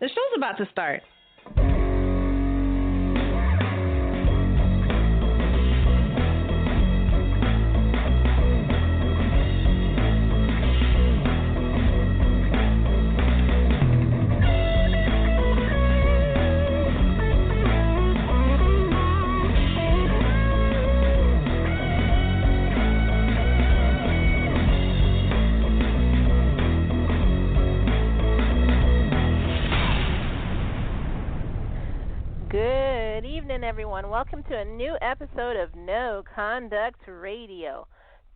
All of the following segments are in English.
The show's about to start. Good evening, everyone. Welcome to a new episode of No Conduct Radio.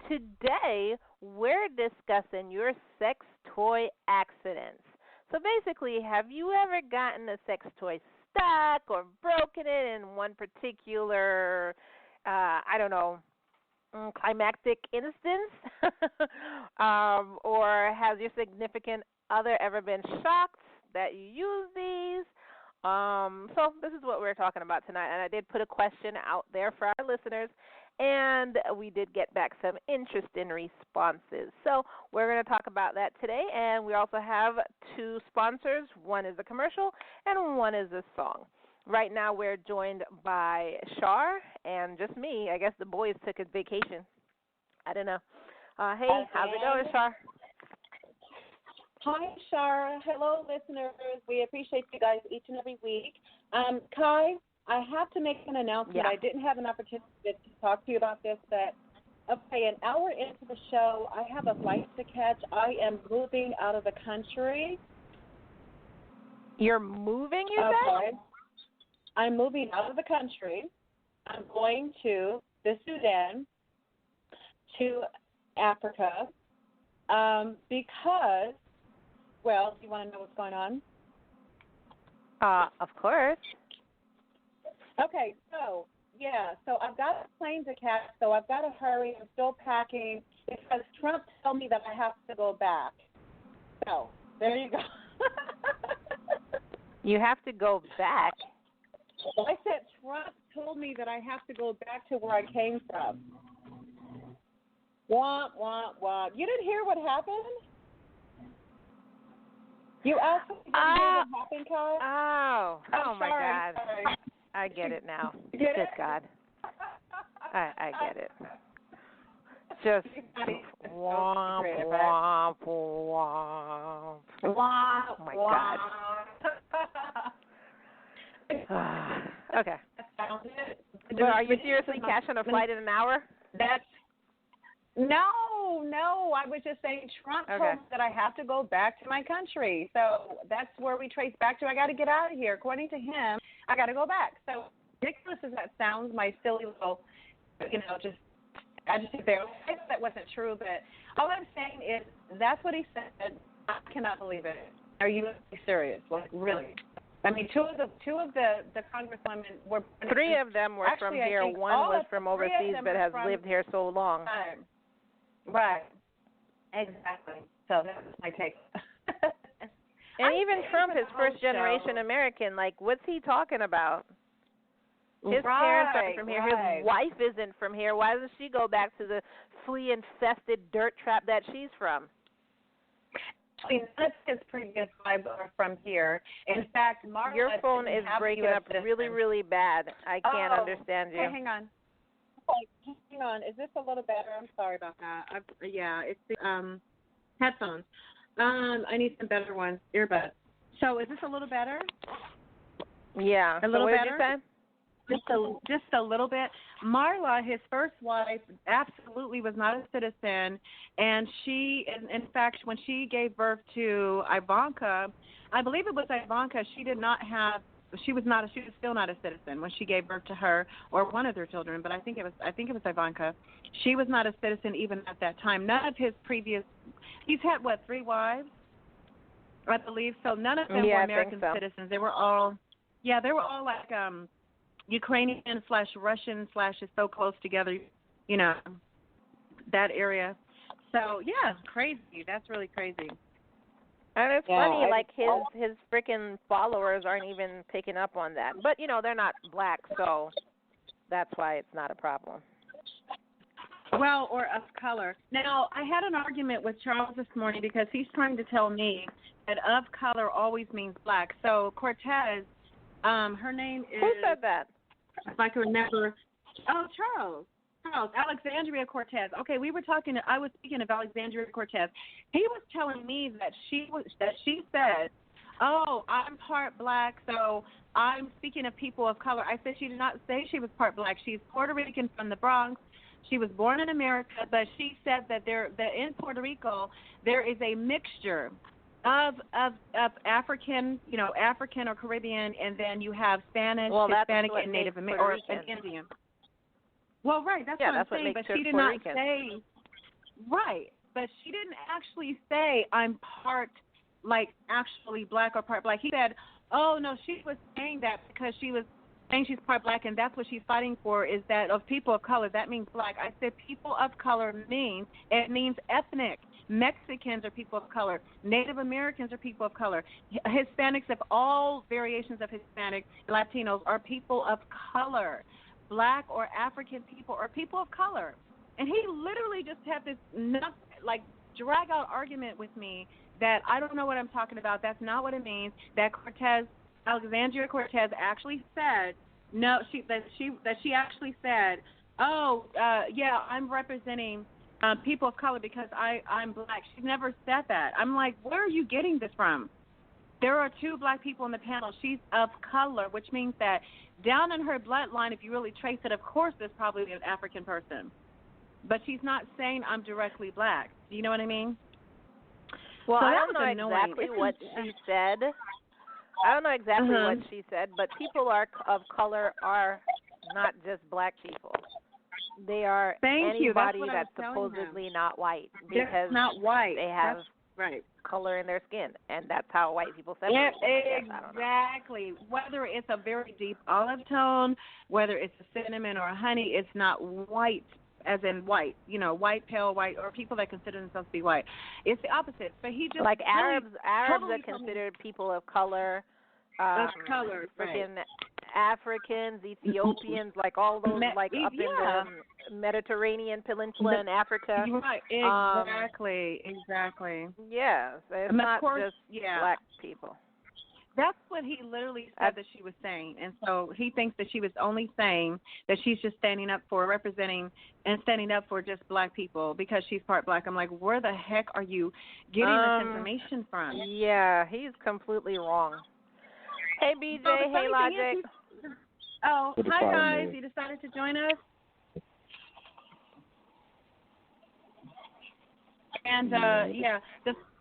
Today, we're discussing your sex toy accidents. So basically, have you ever gotten a sex toy stuck or broken it in one particular, climactic instance? Or has your significant other ever been shocked that you use these? So this is what we're talking about tonight, and I did put a question out there for our listeners, and we did get back some interesting responses. So we're going to talk about that today, and we also have two sponsors. One is a commercial, and one is a song. Right now we're joined by Char and just me. I guess the boys took a vacation. I don't know. Hey, how's it going, Char? Hi, Char. Hello, listeners. We appreciate you guys each and every week. Kai, I have to make an announcement. Yeah. I didn't have an opportunity to talk to you about this. An hour into the show, I have a flight to catch. I am moving out of the country. You're moving, you said? I'm moving out of the country. I'm going to the Sudan, to Africa, because... Well, do you want to know what's going on? Of course. Okay, so I've got a plane to catch, so I've got to hurry. I'm still packing because Trump told me that I have to go back. So, there you go. You have to go back? I said Trump told me that I have to go back to where I came from. Womp, womp, womp. You didn't hear what happened? You asked me what happened, Kai? Oh my God. Sorry. I get it now. Good God. I get it. Just womp, womp, womp. Oh my God. Okay. But are you seriously catching a flight in an hour? No, I was just saying Trump told me that I have to go back to my country. So that's where we trace back to. I got to get out of here. According to him, I got to go back. So ridiculous as that sounds, my silly little, I just sit there. I know that wasn't true, but all I'm saying is that's what he said. I cannot believe it. Are you serious? Like, really? I mean, two of the congresswomen were... Three of them were from here. One was from overseas but has lived here so long. Right. Exactly. So that was my take. And even Trump is first-generation American. Like, what's he talking about? His parents are from here. His wife isn't from here. Why doesn't she go back to the flea-infested dirt trap that she's from? Actually, none of his previous wives are from here. In fact, Marla... Your phone is breaking up really, really bad. I can't understand you. Okay, hang on. Hang on. Is this a little better? I'm sorry about that. It's the headphones. I need some better ones. Earbuds. So is this a little better? Yeah. A little better? Did you say? Just a little bit. Marla, his first wife, absolutely was not a citizen, and she, in fact, when she gave birth to Ivanka, I believe it was Ivanka. She was still not a citizen when she gave birth to her or one of their children, but I think it was Ivanka. She was not a citizen even at that time. None of his previous, he's had three wives, I believe. So none of them were American citizens. They were all like Ukrainian/Russian/ is so close together, that area. So yeah, it's crazy. That's really crazy. And it's funny, like his freaking followers aren't even picking up on that. But, they're not black, so that's why it's not a problem. Well, or of color. Now, I had an argument with Charles this morning because he's trying to tell me that of color always means black. So Cortez, her name is. Who said that? If I can remember. Oh, Charles. Alexandria Cortez. Okay, we were talking. I was speaking of Alexandria Cortez. He was telling me that she said, "Oh, I'm part black, so I'm speaking of people of color." I said she did not say she was part black. She's Puerto Rican from the Bronx. She was born in America, but she said that in Puerto Rico there is a mixture of African, African or Caribbean, and then you have Spanish, Hispanic, and Native American or an Indian. Well, right, that's what I'm saying, but she did not say right. But she didn't actually say I'm part actually black or part black. He said, "Oh no, she was saying that because she was saying she's part black, and that's what she's fighting for is that of people of color. That means black." I said people of color means ethnic. Mexicans are people of color. Native Americans are people of color. Hispanics of all variations of Hispanic, Latinos are people of color. Black or African people are people of color. And he literally just had this drag out argument with me that I don't know what I'm talking about. That's not what it means. That Alexandria Cortez actually said that she actually said, "Oh, yeah, I'm representing people of color because I'm black." She never said that. I'm like, where are you getting this from? There are 2 black people in the panel. She's of color, which means that down in her bloodline, if you really trace it, of course, there's probably an African person. But she's not saying I'm directly black. Do you know what I mean? Well, so I don't know exactly what she said. I don't know exactly what she said, but people of color are not just black people. They are anybody that's supposedly not white because not white. They have color in their skin, and that's how white people separate. Exactly. Whether it's a very deep olive tone, whether it's a cinnamon or a honey, it's not white as in white, white, pale white, or people that consider themselves to be white. It's the opposite. But he just Arabs are considered people of color. Freaking Africans, Ethiopians, all those up in the Mediterranean Peninsula in Africa. Right, exactly. Yes, it's not just black people. That's what he literally said that she was saying. And so he thinks that she was only saying that she's just standing up for representing and standing up for just black people because she's part black. I'm like, where the heck are you getting this information from? Yeah, he's completely wrong. Hey, BJ. Hey, Logic. Hi, guys. You decided to join us? And,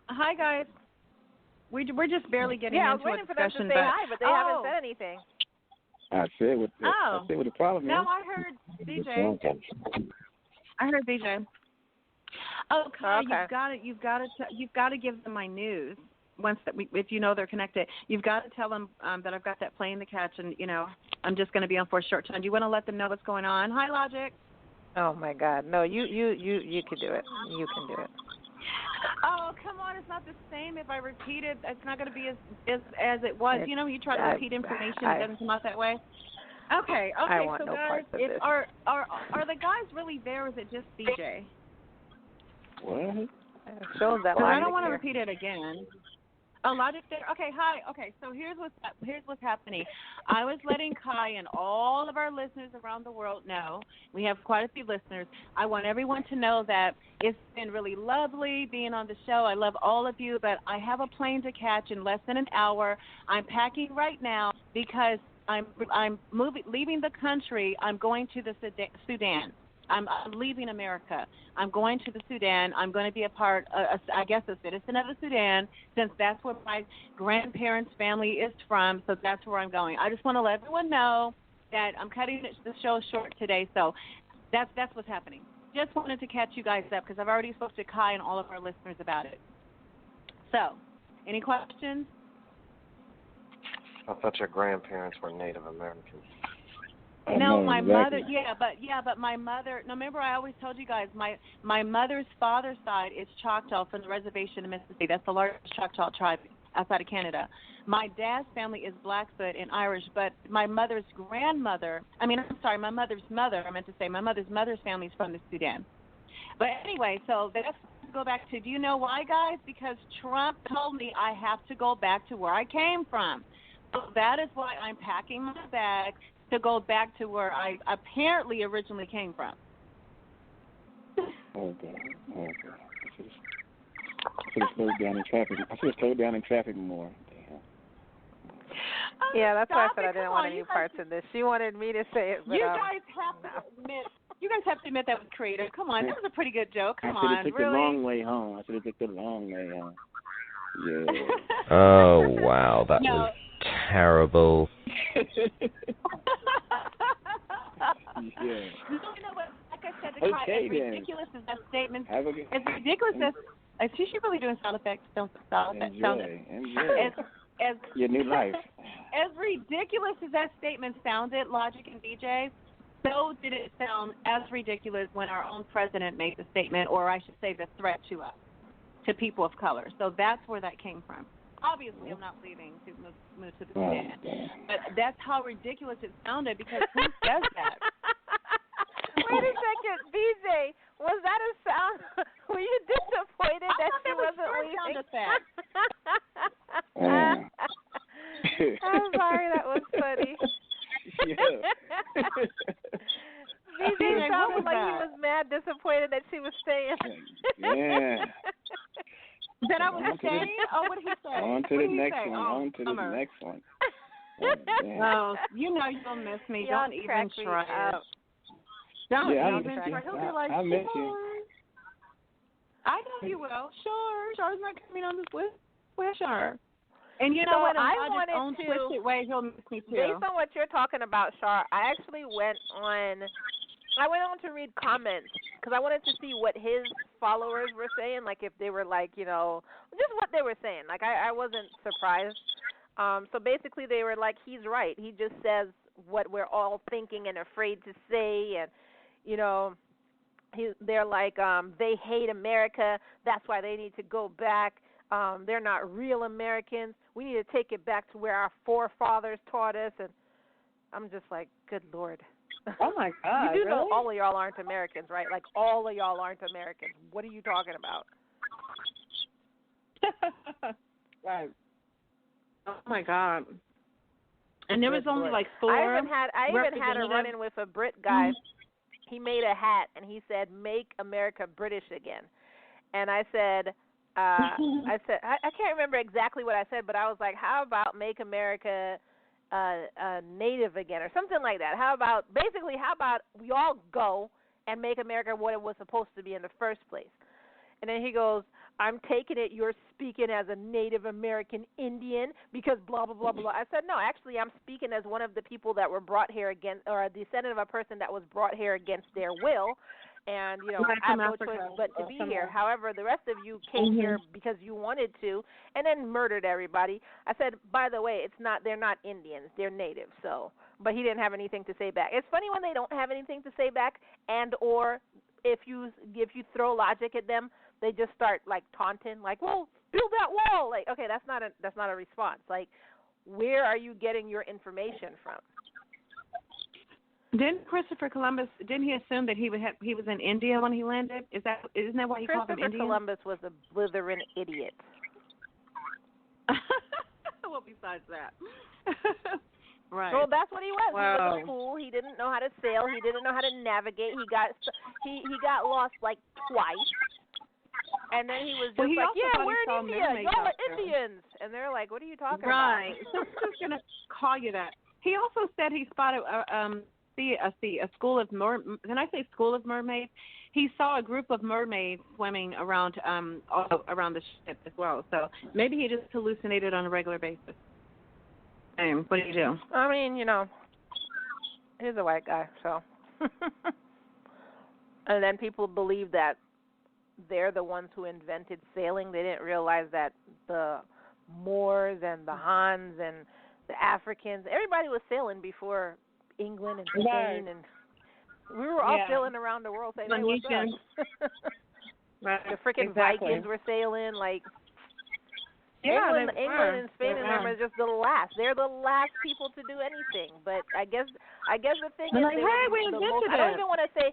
hi, guys. We're just barely getting into a discussion. I was waiting for them to say hi, but they haven't said anything. I said what the problem is. No, I heard DJ. Oh, Kai, you've got to give them my news. If you know they're connected, you've got to tell them that I've got that playing the catch, and I'm just going to be on for a short time. Do you want to let them know what's going on? Hi, Logic. Oh my God, no, you can do it. You can do it. Oh, come on, it's not the same. If I repeat it, it's not going to be as it was. You try to repeat information, it doesn't come out that way. Okay. I want so no guys, parts of this. Are the guys really there, or is it just DJ? What? It shows that I don't want to repeat it again. Oh, Logic there. Okay, hi. Okay, so here's what's happening. I was letting Kai and all of our listeners around the world know. We have quite a few listeners. I want everyone to know that it's been really lovely being on the show. I love all of you, but I have a plane to catch in less than an hour. I'm packing right now because I'm leaving the country. I'm going to the Sudan. I'm leaving America. I'm going to the Sudan. I'm going to be a citizen of the Sudan, since that's where my grandparents' family is from, so that's where I'm going. I just want to let everyone know that I'm cutting the show short today, so that's what's happening. Just wanted to catch you guys up because I've already spoke to Kai and all of our listeners about it. So, any questions? I thought your grandparents were Native Americans. No, my mother. But my mother. No, remember I always told you guys my mother's father's side is Choctaw from the reservation in Mississippi. That's the largest Choctaw tribe outside of Canada. My dad's family is Blackfoot and Irish, but my mother's mother's mother. I meant to say my mother's mother's family is from the Sudan. But anyway, so let's go back to, do you know why, guys? Because Trump told me I have to go back to where I came from. So that is why I'm packing my bag to go back to where I apparently originally came from. Oh, God. Oh, God. I should have slowed down in traffic. I should have slowed down in traffic more. Damn. Yeah, that's why I said I didn't want any parts in this. She wanted me to say it, but you guys have to admit. You guys have to admit that was creative. Come on, that was a pretty good joke. Come on, I should have took really? the long way home. I should have took the long way home. Yeah. Oh, wow, that was terrible. Yeah. You know what? Like I said, as ridiculous as that statement, as ridiculous as she should really doing sound effects. Enjoy. As your new life. As ridiculous as that statement sounded, Logic and DJ, so did it sound as ridiculous when our own president made the statement, or I should say the threat to us, to people of color. So that's where that came from. Obviously, I'm not leaving to move to the stand, but that's how ridiculous it sounded, because who says that? Wait a second, BJ. Was that a sound? Were you disappointed that she wasn't leaving? I'm sorry, that was funny. BJ sounded like he was mad, disappointed that she was staying. Yeah. That I was staying? Oh, what did he say? On to the next one. On to the next one. Oh, you know you'll miss me. Don't even try it. Don't even try. He'll be like, I miss you. I know you will. Sure. Char's not coming on this list. Well, sure. And you know So what? I In wanted own twisted way, he'll miss me too. Based on what you're talking about, Char, I actually went on to read comments because I wanted to see what his followers were saying, like if they were like, you know, just what they were saying. Like I wasn't surprised. So basically they were like, he's right. He just says what we're all thinking and afraid to say, and you know, they're like, they hate America. That's why they need to go back. They're not real Americans. We need to take it back to where our forefathers taught us. And I'm just like, good Lord. Oh, my God. You do know really? all of y'all aren't Americans, right? Like, all of y'all aren't Americans. What are you talking about? Right. Oh, my God. And there was only like 4. I even had a run-in with a Brit guy. He made a hat, and he said, "Make America British again." And I said, I can't remember exactly what I said, but I was like, how about make America native again, or something like that? How about we all go and make America what it was supposed to be in the first place? And then he goes, I'm taking it you're speaking as a Native American Indian because blah, blah, blah, blah. I said, no, actually I'm speaking as one of the people that were brought here against, or a descendant of a person that was brought here against their will. And, you know, I have no choice but to be here. However, the rest of you came here because you wanted to and then murdered everybody. I said, by the way, they're not Indians. They're Native. So, but he didn't have anything to say back. It's funny when they don't have anything to say back, and or if you throw logic at them, they just start like taunting, like, well, build that wall. Like, okay, that's not a response. Like, where are you getting your information from? Didn't Christopher Columbus? Didn't he assume that he was in India when he landed? Isn't that why he called him Indian? Christopher Columbus was a blithering idiot. Well, besides that, right? Well, that's what he was. Wow. He was a fool. He didn't know how to sail. He didn't know how to navigate. He got lost like twice. And then he was just like, yeah, we're in India. Y'all are Indians. And they're like, what are you talking about? Right. So I'm just going to call you that. He also said he spotted a school of can I say school of mermaids? He saw a group of mermaids swimming around the ship as well. So maybe he just hallucinated on a regular basis. What do you do? I mean, you know, he's a white guy, so. And then people believe that they're the ones who invented sailing. They didn't realize that the Moors and the Hans and the Africans, everybody was sailing before England and Spain, and we were all sailing around the world saying, hey, what's up? Right. The freaking Vikings were sailing, like, England and Spain and them are just the last. They're the last people to do anything. But I guess the thing is, like, hey, we invented it. I don't even want to say,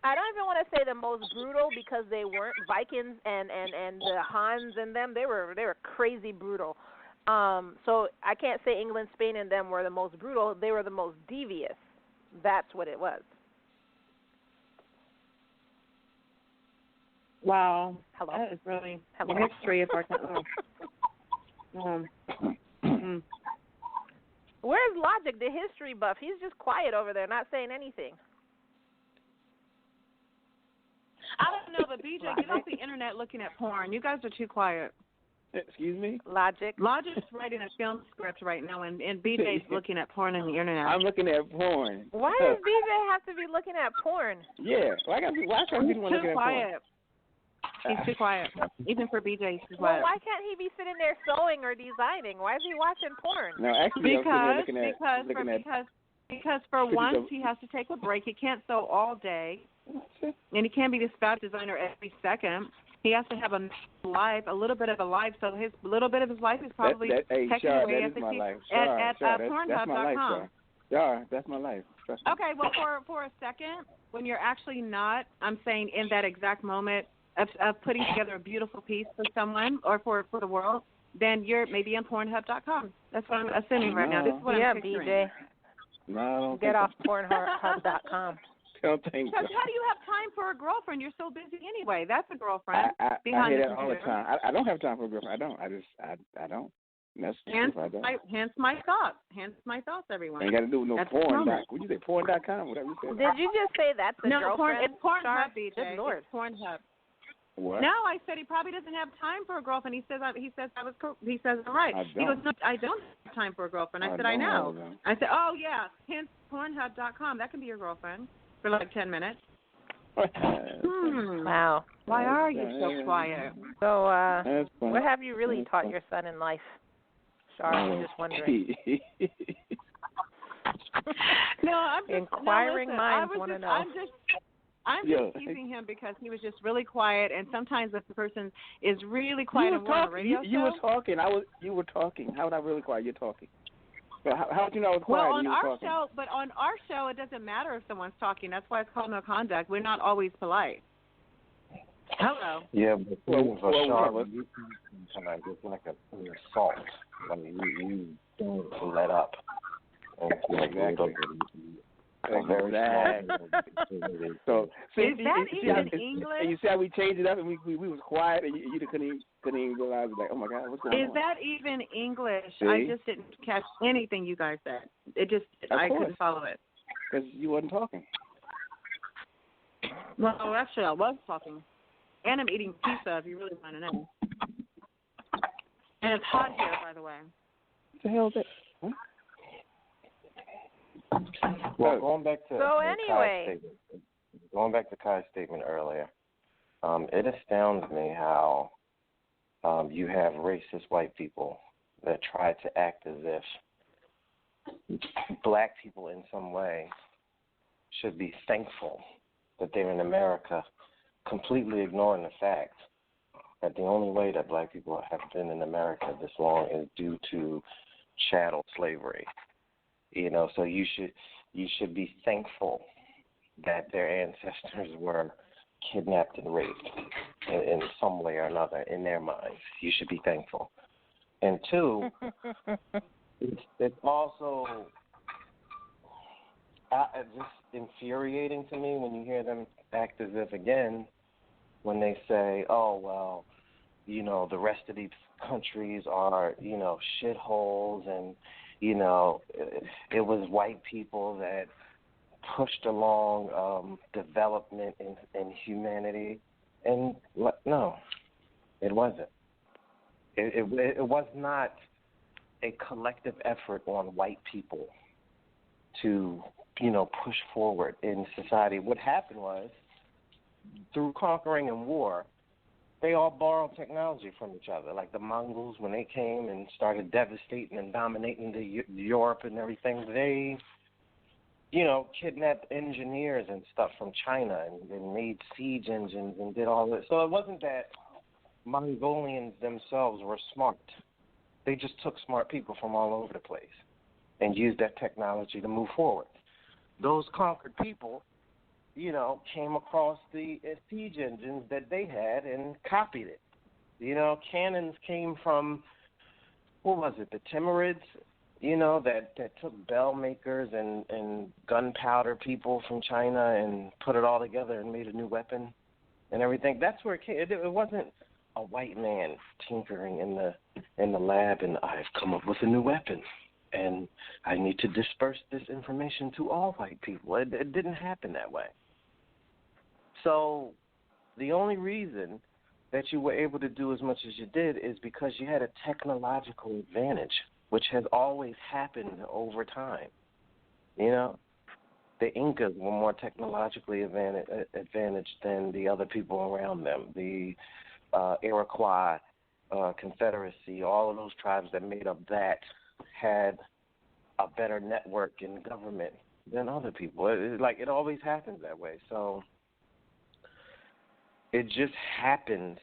I don't even want to say the most brutal because they weren't Vikings and the Huns and them. They were crazy brutal. So I can't say England, Spain, and them were the most brutal. They were the most devious. That's what it was. Wow. Hello. That is really Hello. the history of our Where's Logic, the history buff? He's just quiet over there, not saying anything. I don't know, but BJ, get off the internet looking at porn. You guys are too quiet. Excuse me? Logic. Logic's writing a film script right now, and BJ's looking at porn on the internet. I'm looking at porn. Why does BJ have to be looking at porn? Yeah. Why can't be looking at porn? He's too quiet. Even for BJ, he's too Well, quiet. why can't he be sitting there sewing or designing? Why is he watching porn? No, actually, I'm sitting there because for once he has to take a break. He can't sew all day, and he can't be the spout designer every second. He has to have a life, a little bit of a life. So his little bit of his life is probably hey, taken Char, away that is my life. at that's Pornhub.com. my life, Char, that's my life. Trust me. Okay, well, for a second, when you're actually not, I'm saying in that exact moment of putting together a beautiful piece for someone or for the world, then you're maybe on Pornhub.com. That's what I'm assuming right now. This is what I'm picturing. BJ. No, I don't Get off Pornhub.com. Don't think so. Because how do you have time for a girlfriend? You're so busy anyway. That's a girlfriend. I behind hear the that all the computer. time. I don't have time for a girlfriend. I don't. I don't. That's the truth. I don't. Hence my thoughts. Hence my thoughts, everyone. Ain't got to do with no That's porn. the What you say? Porn.com? Whatever you said. Did you just say that's a no, girlfriend? It's Pornhub, BJ. Good Lord. It's Pornhub. What? No, I said he probably doesn't have time for a girlfriend. He says I'm right. I He goes, don't. no, I don't have time for a girlfriend. I said, don't I know. know. I said, oh yeah, hence Pornhub.com. That can be your girlfriend for like 10 minutes. Wow. Why are you so quiet? So, That's funny. what have you really taught your son in life? Char, I'm just wondering. No, I'm just Inquiring minds want to know. I'm just teasing him because he was just really quiet, and sometimes if the person is really quiet and on a radio you were talking. You were talking. How would I really quiet? You're talking. So how would you know I was quiet? Well, on our talking? show, but on our show, it doesn't matter if someone's talking. That's why it's called no conduct. We're not always polite. Hello. Yeah, but sometimes it's like an assault. I mean, you don't let up. Exactly. So is that even English? And you see how we changed it up, and we was quiet, and you couldn't even realize, like, oh my God, what's going on? Is that even English? See? I just didn't catch anything you guys said. I couldn't follow it. Because you wasn't talking. Well, actually, I was talking. And I'm eating pizza, if you really want to know. And it's hot here, by the way. What the hell is that? Huh? Well, going back to Kai's statement earlier, it astounds me how you have racist white people that try to act as if black people in some way should be thankful that they're in America, completely ignoring the fact that the only way that black people have been in America this long is due to chattel slavery. You know, so you should be thankful that their ancestors were kidnapped and raped in some way or another in their minds. You should be thankful. And two, it's also just infuriating to me when you hear them act as if, again, when they say, oh, well, you know, the rest of these countries are, you know, shitholes and, you know, it was white people that pushed along development in humanity. And no, it wasn't. It was not a collective effort on white people to, you know, push forward in society. What happened was, through conquering and war, they all borrowed technology from each other. Like the Mongols, when they came and started devastating and dominating Europe and everything, they, you know, kidnapped engineers and stuff from China and made siege engines and did all this. So it wasn't that Mongolians themselves were smart. They just took smart people from all over the place and used that technology to move forward. Those conquered people came across the siege engines that they had and copied it. Cannons came from, what was it, the Timurids, that took bell makers and gunpowder people from China and put it all together and made a new weapon and everything. That's where it came. It wasn't a white man tinkering in the lab and I've come up with a new weapon and I need to disperse this information to all white people. It didn't happen that way. So the only reason that you were able to do as much as you did is because you had a technological advantage, which has always happened over time. The Incas were more technologically advantaged than the other people around them. The Iroquois Confederacy, all of those tribes that made up that had a better network in government than other people. It always happens that way. So it just happens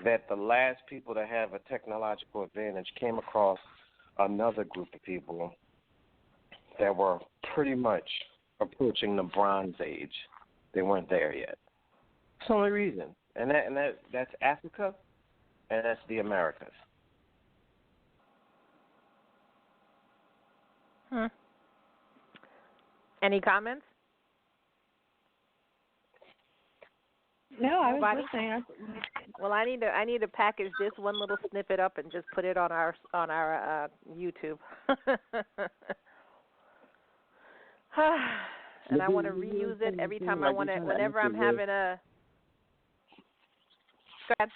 that the last people to have a technological advantage came across another group of people that were pretty much approaching the Bronze Age. They weren't there yet. That's the only reason. And that's Africa, and that's the Americas. Any comments? No, I was listening. Well, I need to package this one little snippet up and just put it on our YouTube. And I want to reuse it every time I want to. Whenever I'm having a. Go ahead.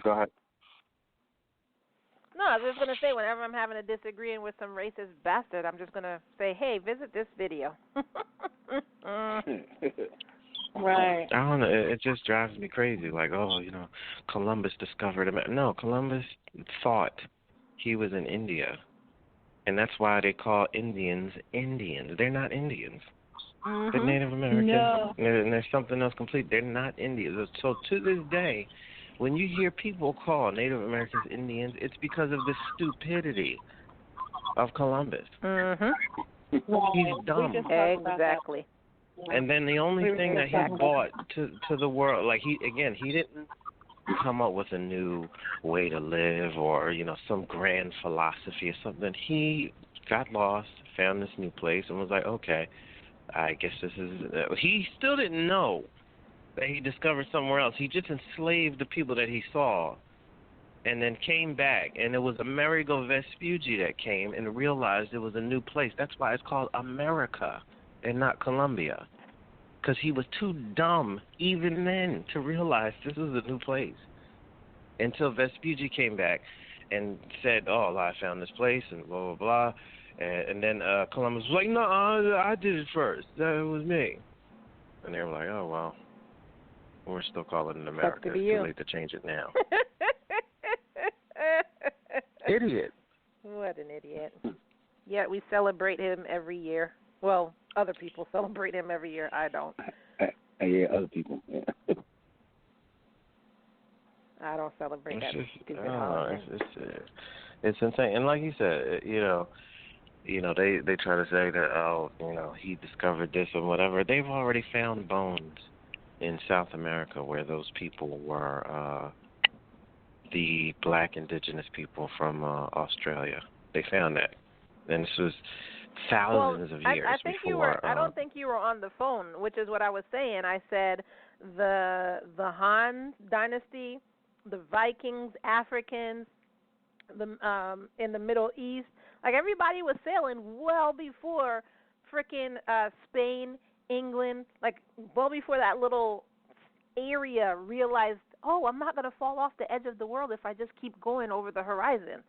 Go ahead. No, I was just going to say, whenever I'm having a disagreeing with some racist bastard, I'm just going to say, hey, visit this video. Right. I don't know. It just drives me crazy. Like, Columbus discovered America. No, Columbus thought he was in India. And that's why they call Indians Indians. They're not Indians. They're Native Americans. No. And there's something else complete. They're not Indians. So to this day, when you hear people call Native Americans Indians, it's because of the stupidity of Columbus. He's dumb. Exactly. And then the only thing that he brought to the world, he didn't come up with a new way to live or, some grand philosophy or something. He got lost, found this new place, and was like, okay, I guess this is... he still didn't know that he discovered somewhere else. He just enslaved the people that he saw and then came back. And it was Amerigo Vespucci that came and realized it was a new place. That's why it's called America and not Columbia, because he was too dumb even then to realize this was a new place until Vespucci came back and said, oh, I found this place and blah, blah, blah. And then Columbus was like, no, I did it first. That was me. And they were like, oh, well, we're still calling it America. It's too late to change it now. Idiot. What an idiot. Yet we celebrate him every year. Well, other people celebrate him every year. I don't. Yeah, other people. Yeah. I don't celebrate that stupid holiday. It's insane. And like you said, they try to say that, he discovered this or whatever. They've already found bones in South America where those people were the black indigenous people from Australia. They found that. And this was thousands of years I think before. I don't think you were on the phone, which is what I was saying. I said the Han dynasty, the Vikings, Africans, in the Middle East, everybody was sailing well before frickin' Spain, England, well before that little area realized, oh, I'm not going to fall off the edge of the world if I just keep going over the horizon.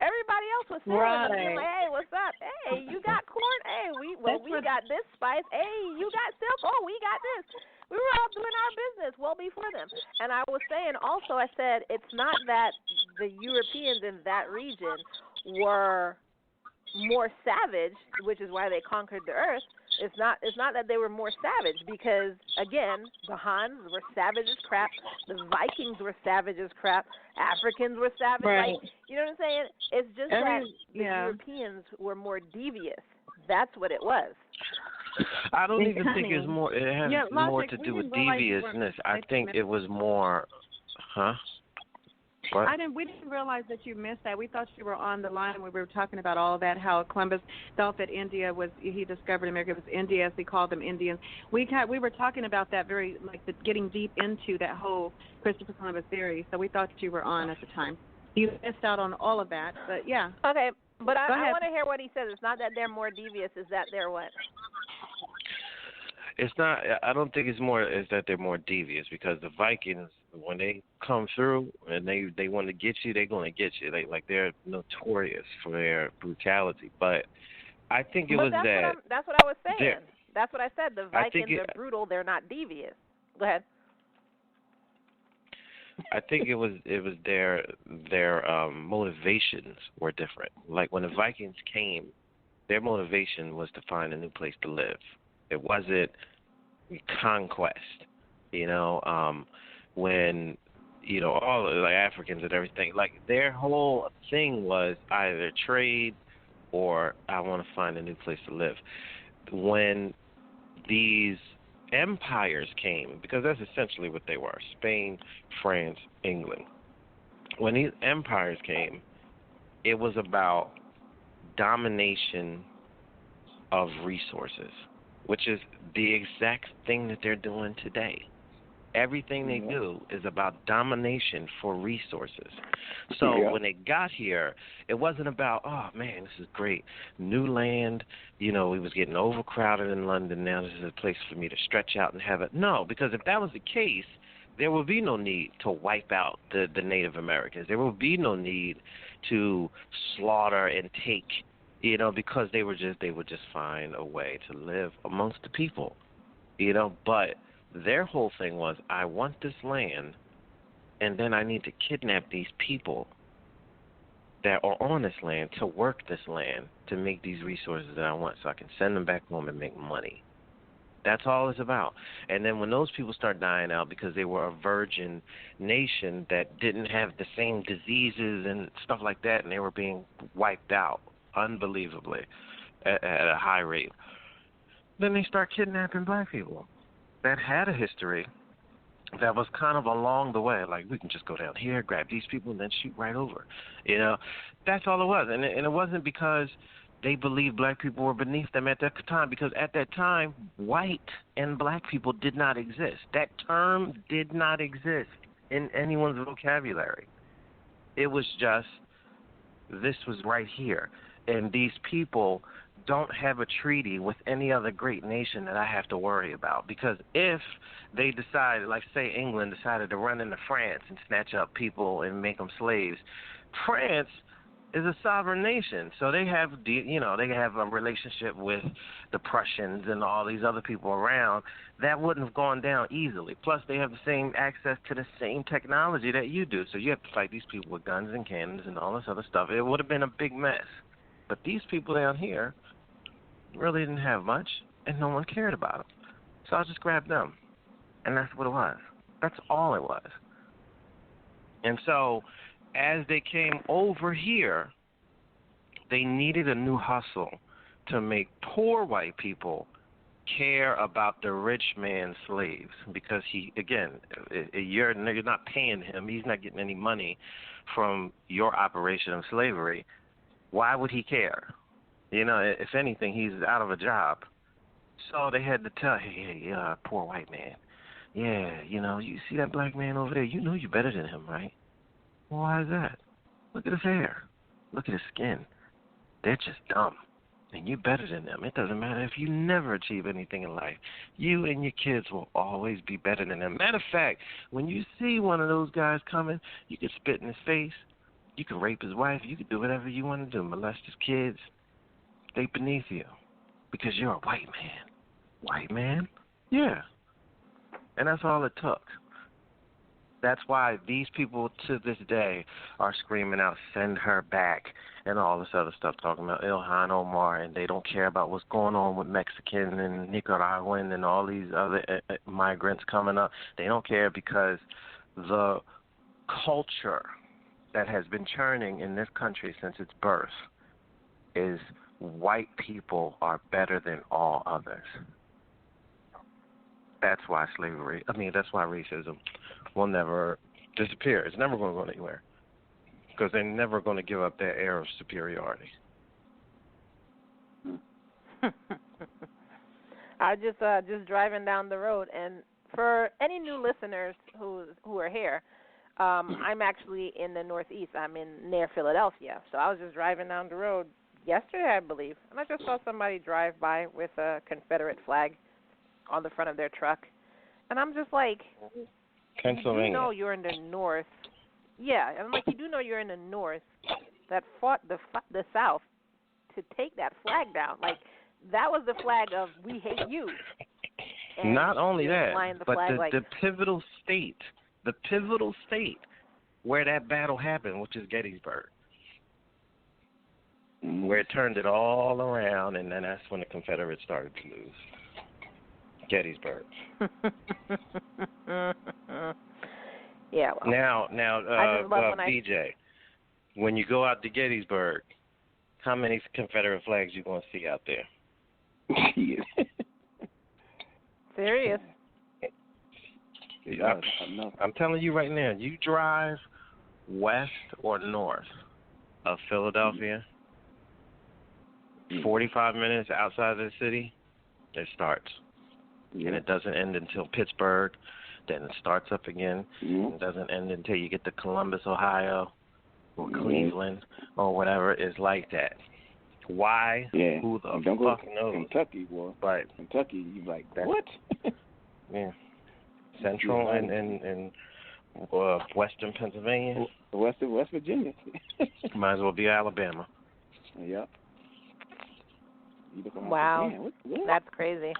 Everybody else was sailing and being like, hey, what's up? Hey, you got corn? Hey, we got this spice. Hey, you got silk? Oh, we got this. We were all doing our business well before them. And I was saying also, I said, it's not that the Europeans in that region were more savage, which is why they conquered the earth. It's not that they were more savage, because again, the Huns were savage as crap, the Vikings were savage as crap, Africans were savage. Right. You know what I'm saying? It's just that the Europeans were more devious. That's what it was. I don't even think it's more. It has more Logic, to we do with didn't realize you deviousness. were- I think it was more, huh? What? We didn't realize that you missed that. We thought you were on the line when we were talking about all of that. How Columbus thought that India was. He discovered America was India, as he called them Indians. We were talking about that getting deep into that whole Christopher Columbus theory. So we thought you were on at the time. You missed out on all of that, but yeah. Okay, but I want to hear what he says. It's not that they're more devious; it's that they're what? It's not. I don't think it's more. Is that they're more devious because the Vikings, when they come through and they want to get you, they're going to get you. They're notorious for their brutality. But I think it was that. That's what I was saying. That's what I said. The Vikings are brutal. They're not devious. Go ahead. I think it was their motivations were different. Like when the Vikings came, their motivation was to find a new place to live. It wasn't conquest, when, all like Africans and everything, like their whole thing was either trade or I want to find a new place to live. When these empires came, because that's essentially what they were, Spain, France, England. When these empires came, it was about domination of resources, which is the exact thing that they're doing today. Everything they do is about domination for resources. So when they got here, it wasn't about, oh, man, this is great. New land, we was getting overcrowded in London. Now this is a place for me to stretch out and have it. No, because if that was the case, there would be no need to wipe out the Native Americans. There would be no need to slaughter and take, because they would just find a way to live amongst the people, but their whole thing was, I want this land, and then I need to kidnap these people that are on this land to work this land to make these resources that I want so I can send them back home and make money. That's all it's about. And then when those people start dying out because they were a virgin nation that didn't have the same diseases and stuff like that, and they were being wiped out unbelievably at a high rate, then they start kidnapping black people that had a history that was kind of along the way. Like, we can just go down here, grab these people, and then shoot right over. That's all it was. And it wasn't because they believed black people were beneath them at that time, because at that time, white and black people did not exist. That term did not exist in anyone's vocabulary. It was just, this was right here. And these people don't have a treaty with any other great nation that I have to worry about. Because if they decided, like say England decided to run into France and snatch up people and make them slaves, France is a sovereign nation. So they have, they have a relationship with the Prussians and all these other people around. That wouldn't have gone down easily. Plus they have the same access to the same technology that you do. So you have to fight these people with guns and cannons and all this other stuff. It would have been a big mess. But these people down here really didn't have much, and no one cared about them. So I just grabbed them, and that's what it was. That's all it was. And so as they came over here, they needed a new hustle to make poor white people care about the rich man's slaves, because you're not paying him. He's not getting any money from your operation of slavery. Why would he care? If anything, he's out of a job. So they had to tell, hey, poor white man. Yeah, you see that black man over there? You know you're better than him, right? Well, why is that? Look at his hair. Look at his skin. They're just dumb. And you're better than them. It doesn't matter if you never achieve anything in life. You and your kids will always be better than them. Matter of fact, when you see one of those guys coming, you can spit in his face. You can rape his wife. You can do whatever you want to do. Molest his kids. They beneath you because you're a white man. White man? Yeah. And that's all it took. That's why these people to this day are screaming out, send her back, and all this other stuff, talking about Ilhan Omar, and they don't care about what's going on with Mexican and Nicaraguan and all these other migrants coming up. They don't care because the culture that has been churning in this country since its birth is white people are better than all others. That's why that's why racism will never disappear. It's never going to go anywhere because they're never going to give up their air of superiority. I just driving down the road, and for any new listeners who are here, I'm actually in the Northeast. I'm near Philadelphia, so I was just driving down the road yesterday, I believe, and I just saw somebody drive by with a Confederate flag on the front of their truck, and I'm just like, Pennsylvania. You know you're in the North. Yeah, I'm like, you do know you're in the North that fought the South to take that flag down. Like, that was the flag of we hate you. And not only that, but the pivotal state where that battle happened, which is Gettysburg, where it turned it all around, and then that's when the Confederates started to lose. Gettysburg. Yeah. Well, now, BJ, when you go out to Gettysburg, how many Confederate flags you gonna see out there? Serious. I'm telling you right now, you drive west or north of Philadelphia, 45 minutes outside of the city, it starts. And it doesn't end until Pittsburgh. Then it starts up again. It doesn't end until you get to Columbus, Ohio, or Cleveland, or whatever. It's like that. Why? Yeah. Who the Don't fuck go knows? Kentucky, boy. Right. Kentucky, you like that? What? Yeah. Central and Western Pennsylvania. West Virginia. Might as well be Alabama. Yep. Wow. What? That's crazy.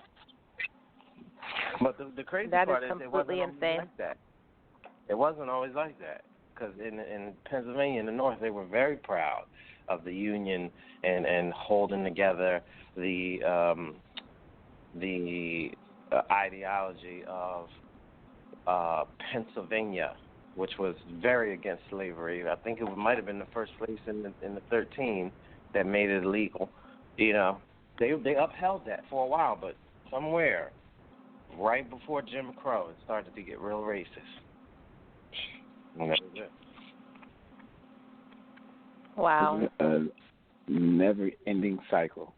But the crazy part is it wasn't insane. Always like that. It wasn't always like that. Because in Pennsylvania, in the North, they were very proud of the Union and holding together the ideology of Pennsylvania, which was very against slavery. I think it might have been the first place in the 13 that made it illegal. You know, they upheld that for a while, but somewhere right before Jim Crow, it started to get real racist. And that was it. Wow. Never-ending cycle.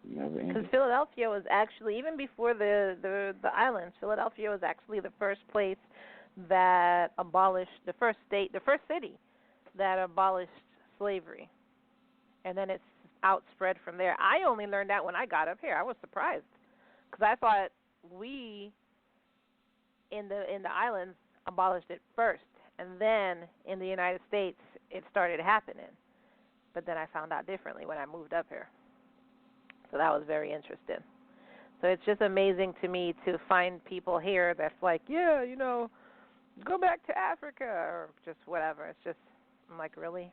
Because Philadelphia was actually, even before the islands, Philadelphia was actually the first place that abolished, the first city that abolished slavery. And then it's outspread from there. I only learned that when I got up here. I was surprised. Because I thought we, in the islands, abolished it first. And then in the United States, it started happening. But then I found out differently when I moved up here. So that was very interesting. So it's just amazing to me to find people here that's like, yeah, you know, go back to Africa or just whatever. It's just, I'm like, really?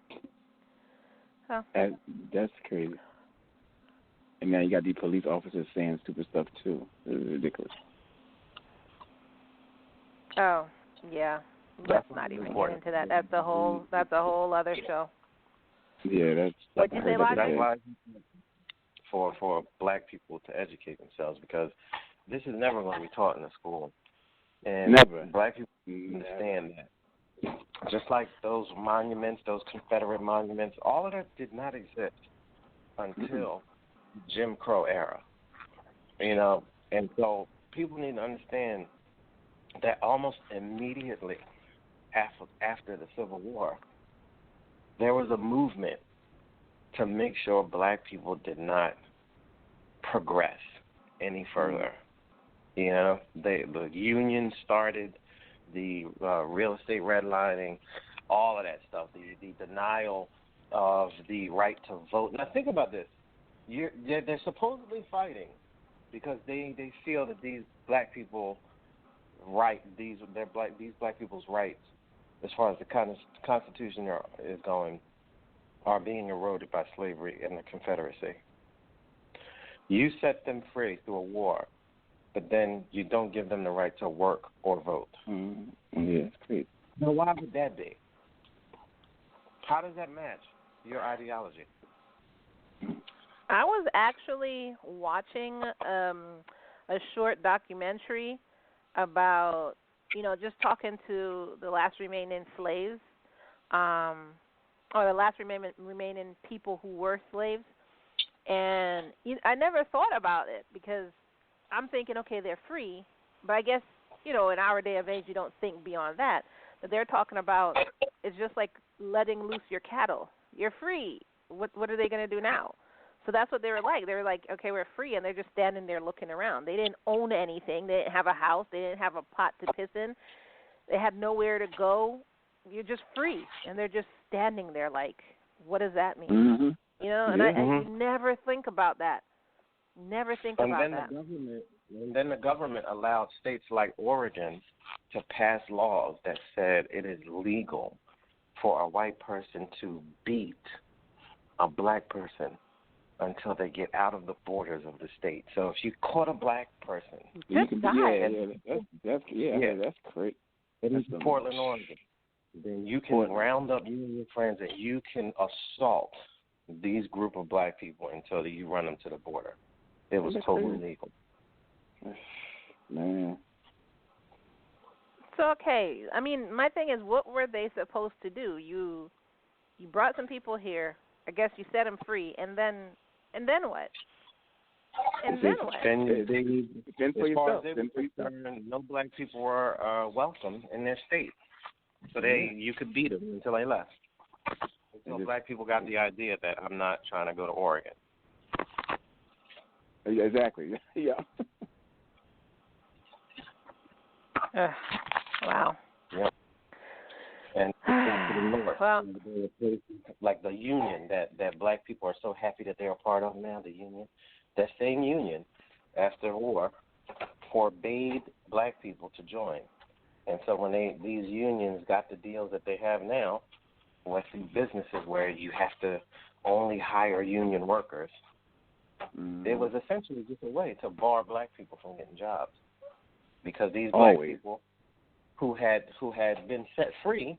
Oh. That's crazy. And now you got these police officers saying stupid stuff too. It's ridiculous. Oh, yeah. Let's not even get into that. That's a whole other show. Yeah, that's. What'd you say, Logic? For black people to educate themselves, because this is never going to be taught in the school. And never. Black people understand that. Just like those monuments, those Confederate monuments, all of that did not exist until Jim Crow era. You know, and so people need to understand that almost immediately after the Civil War, there was a movement to make sure black people did not progress any further. You know, the union started, the real estate redlining, all of that stuff, the denial of the right to vote. Now think about this. They're supposedly fighting because they feel that these black people these black people's rights, as far as the Constitution is going, are being eroded by slavery and the Confederacy. You set them free through a war, but then you don't give them the right to work or vote. Mm-hmm. Yeah, it's great. Now, why would that be? How does that match your ideology? I was actually watching a short documentary about, just talking to the last remaining slaves, or the last remaining people who were slaves. And I never thought about it because I'm thinking, okay, they're free. But I guess, in our day of age, you don't think beyond that. But they're talking about it's just like letting loose your cattle. You're free. What are they going to do now? So that's what they were like. They were like, okay, we're free, and they're just standing there looking around. They didn't own anything. They didn't have a house. They didn't have a pot to piss in. They had nowhere to go. You're just free, and they're just standing there like, what does that mean? Mm-hmm. And I never think about that. Never think about that. And then the government allowed states like Oregon to pass laws that said it is legal for a white person to beat a black person until they get out of the borders of the state. So if you caught a black person, you can die. That's great. It is Portland, Oregon. Then you can round up you and your friends and you can assault these group of black people until you run them to the border. It was totally legal. Man. So, okay, I mean, my thing is, what were they supposed to do? You brought some people here. I guess you set them free, and then what? And then what? As far as they were concerned, no black people were welcome in their state. So you could beat them until they left. Until black people got the idea that I'm not trying to go to Oregon. Yeah, exactly. Yeah. Wow. Yeah. And to the north, well, like the union that black people are so happy that they're a part of now, the union, that same union, after the war, forbade black people to join. And so when these unions got the deals that they have now, with these businesses where you have to only hire union workers, it was essentially just a way to bar black people from getting jobs. Because these black people who had been set free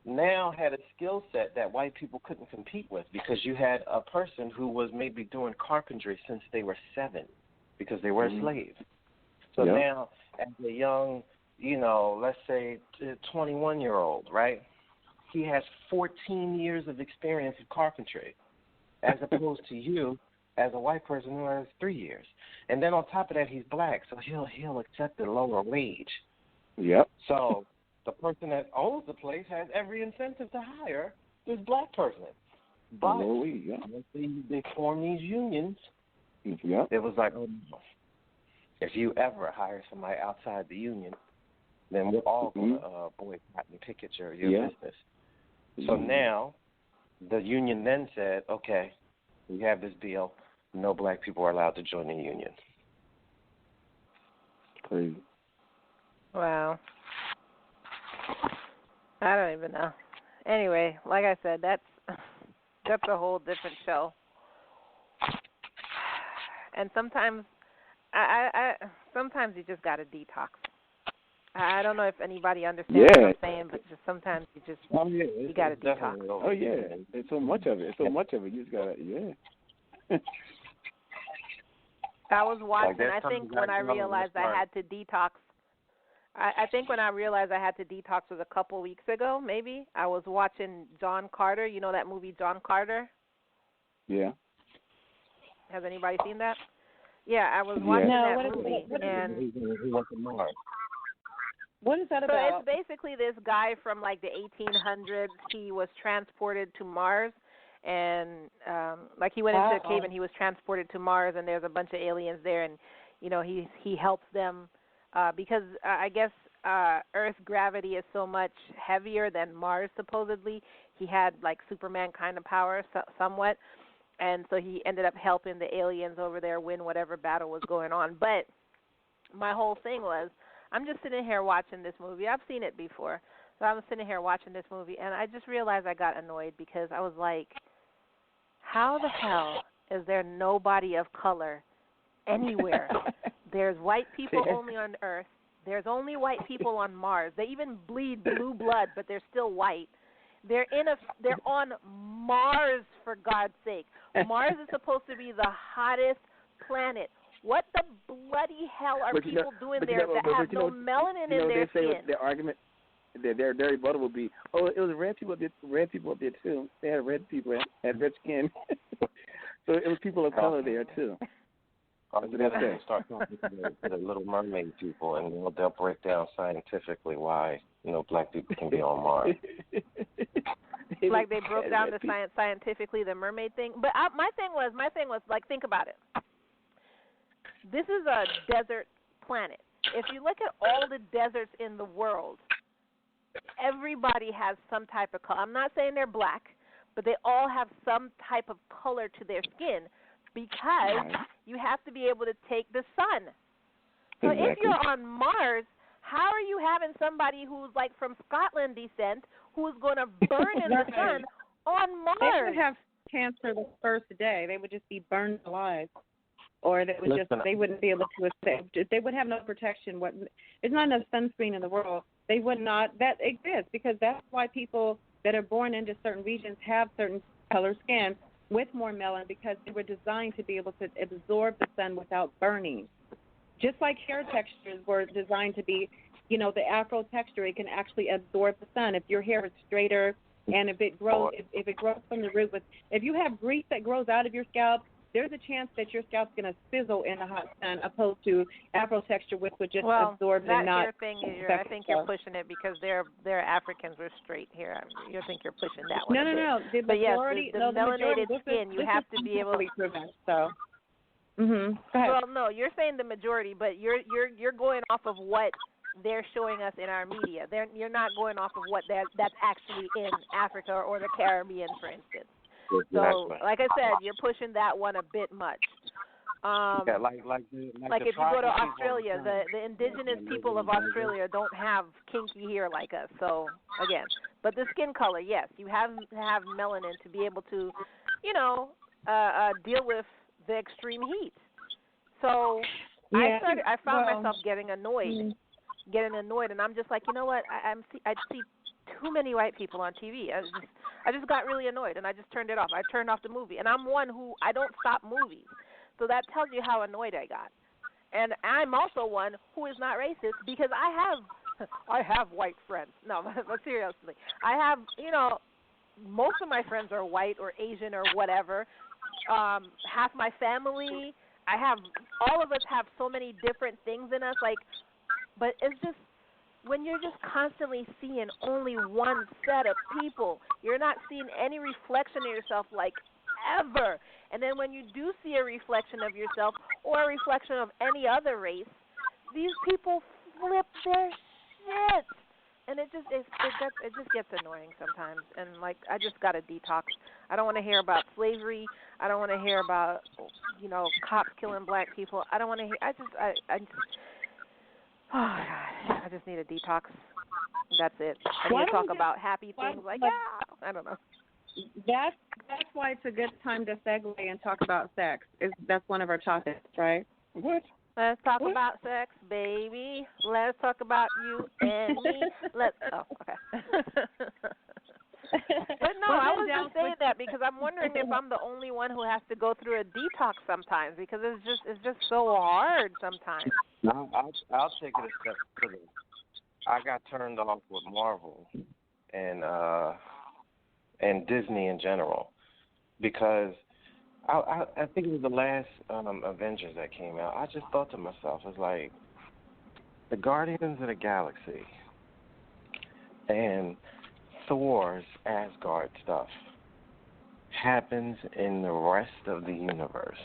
now had a skill set that white people couldn't compete with, because you had a person who was maybe doing carpentry since they were 7 because they were a slave. So now as a young, let's say 21-year-old, right, he has 14 years of experience in carpentry as opposed to you as a white person who has 3 years. And then on top of that, he's black, so he'll accept a lower wage. Yep. So the person that owns the place has every incentive to hire this black person. But once they form these unions, it was like, if you ever hire somebody outside the union, then we're all going to boycott and picket your business. So now the union then said, okay, we have this deal. No black people are allowed to join the union. Crazy. Wow. I don't even know. Anyway, like I said, that's a whole different show. And sometimes, sometimes you just gotta detox. I don't know if anybody understands what I'm saying, but just sometimes you gotta detox. Oh yeah, there's so much of it. You just gotta I was watching. I think when I realized I had to detox. I think when I realized I had to detox was a couple weeks ago, maybe. I was watching John Carter. You know that movie John Carter? Yeah. Has anybody seen that? Yeah, I was watching that movie. What is that about? So it's basically this guy from like the 1800s. He was transported to Mars, and he went into a cave and he was transported to Mars, and there's a bunch of aliens there, and he helps them. Because I guess Earth's gravity is so much heavier than Mars, supposedly. He had, like, Superman kind of power somewhat, and so he ended up helping the aliens over there win whatever battle was going on. But my whole thing was, I'm just sitting here watching this movie. I've seen it before. So I'm sitting here watching this movie, and I just realized I got annoyed because I was like, how the hell is there nobody of color anywhere? There's white people only on Earth. There's only white people on Mars. They even bleed blue blood, but they're still white. They're on Mars, for God's sake. Mars is supposed to be the hottest planet. What the bloody hell are people doing there that have no melanin in their skin? They say their argument, their rebuttal would be, oh, it was red people up there too. They had red people had red skin, so it was people of color there too. I'm going to start talking to the Little Mermaid people, and they'll break down scientifically why black people can be on Mars. Like they broke down the science scientifically, the mermaid thing. But my thing was like, think about it. This is a desert planet. If you look at all the deserts in the world, everybody has some type of color. I'm not saying they're black, but they all have some type of color to their skin because you have to be able to take the sun. So if you're on Mars, how are you having somebody who's like from Scotland descent who's going to burn in the sun on Mars? They would have cancer the first day. They would just be burned alive. Or they would they wouldn't be able to escape. They would have no protection. There's not enough sunscreen in the world. They would not. That exists because that's why people that are born into certain regions have certain color skin with more melanin because they were designed to be able to absorb the sun without burning. Just like hair textures were designed to be, the afro texture, it can actually absorb the sun. If your hair is straighter and if it grows, if it grows from the root, if you have grease that grows out of your scalp, there's a chance that your scalp's going to sizzle in the hot sun, opposed to afro texture, which would just absorb and not. That hair thing, I think you're pushing it because they're Africans. We're straight here. You think you're pushing that one? No. The majority, the melanated skin, you have to be able to prevent. So. Go ahead. Well, no, you're saying the majority, but you're going off of what they're showing us in our media. You're not going off of what that's actually in Africa or the Caribbean, for instance. So, like I said, you're pushing that one a bit much. Like if you go to Australia, the indigenous people of Australia don't have kinky hair like us. So, again, but the skin color, yes, you have to have melanin to be able to, deal with the extreme heat. So, I found myself getting annoyed, and I'm just like, you know what? I see too many white people on TV. I just got really annoyed, and I just turned it off. I turned off the movie, and I'm one who I don't stop movies. So that tells you how annoyed I got. And I'm also one who is not racist because I have white friends. No, but seriously, I have, most of my friends are white or Asian or whatever. Half my family, all of us have so many different things in us, but it's just, when you're just constantly seeing only one set of people, you're not seeing any reflection of yourself ever. And then when you do see a reflection of yourself or a reflection of any other race, these people flip their shit. And it just gets annoying sometimes. And I just got to detox. I don't want to hear about slavery. I don't want to hear about cops killing black people. I don't want to hear. Oh, gosh, I just need a detox. That's it. I need to talk about happy things I don't know. That's why it's a good time to segue and talk about sex. That's one of our topics, right? What? Let's talk about sex, baby. Let's talk about you and me. Okay. But no, I was just saying that because I'm wondering if I'm the only one who has to go through a detox sometimes because it's just so hard sometimes. No, I'll take it a step further. I got turned off with Marvel and Disney in general because I think it was the last Avengers that came out. I just thought to myself, it's like the Guardians of the Galaxy and Thor's Asgard stuff happens in the rest of the universe.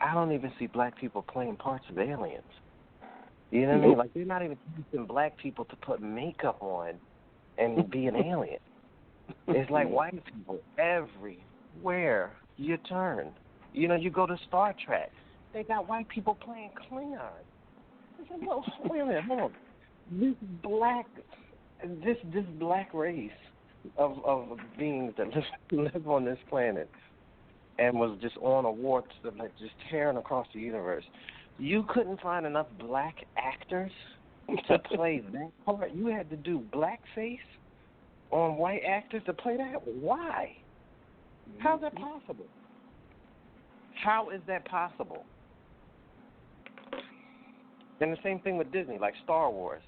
I don't even see black people playing parts of aliens. You know what I mean? They're not even using black people to put makeup on and be an alien. It's like white people everywhere you turn. You go to Star Trek. They got white people playing Klingon. I said, well, wait a minute, hold on. This black race of beings that live on this planet and was just on a war to just tearing across the universe. You couldn't find enough black actors to play that part. You had to do blackface on white actors to play that. Why? How's that possible? How is that possible? And the same thing with Disney, like Star Wars.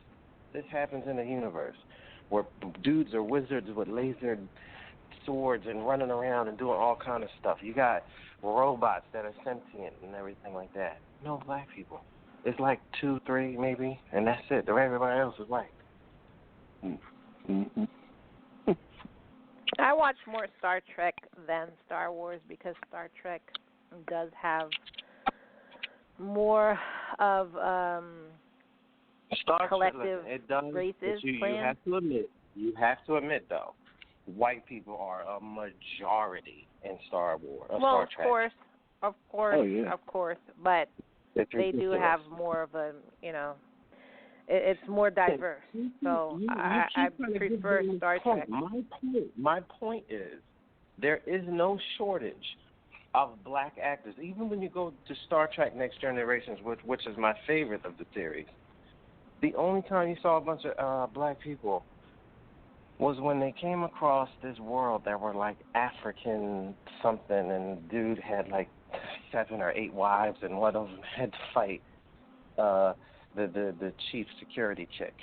This happens in the universe where dudes are wizards with laser swords and running around and doing all kind of stuff. You got robots that are sentient and everything like that. No black people. It's like 2, 3 maybe, and that's it. Everybody else is white. Mm-hmm. I watch more Star Trek than Star Wars because Star Trek does have more of Star collective Trek, it does, races. you have to admit though, white people are a majority in Star Wars. Star Trek. Of course, Oh, yeah. of course, but they do have more of a, it's more diverse. So I prefer Star Trek. My point is, there is no shortage of black actors. Even when you go to Star Trek Next Generations, which is my favorite of the series, the only time you saw a bunch of black people was when they came across this world that were like African something, and dude had like 7 or 8 wives, and one of them had to fight the chief security chick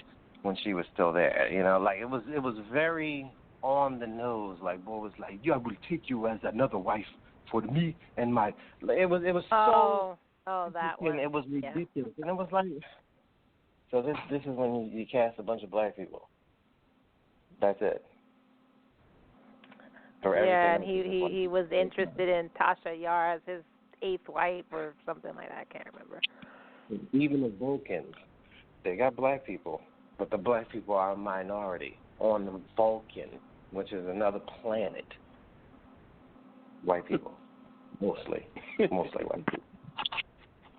when she was still there. Like it was very on the nose. Like boy was like, "Yeah, I will take you as another wife for me and my." It was so. Oh, that one. And it was ridiculous, and it was like. So this is when you cast a bunch of black people. That's it. Yeah, and he was interested in Tasha Yar as his 8th wife or something like that. I can't remember. Even the Vulcans, they got black people, but the black people are a minority on the Vulcan, which is another planet. White people, mostly white people.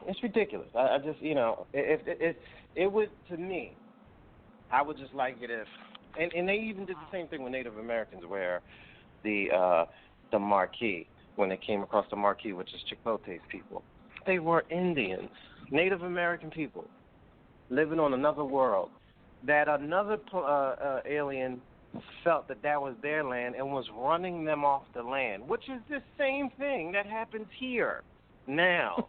It's ridiculous. I just, if it would, to me, I would just like it if, and they even did the same thing with Native Americans, where the Marquis, when they came across the Marquis, which is Chakotay's people, they were Indians, Native American people, living on another world, that another alien felt that was their land and was running them off the land, which is the same thing that happens here now.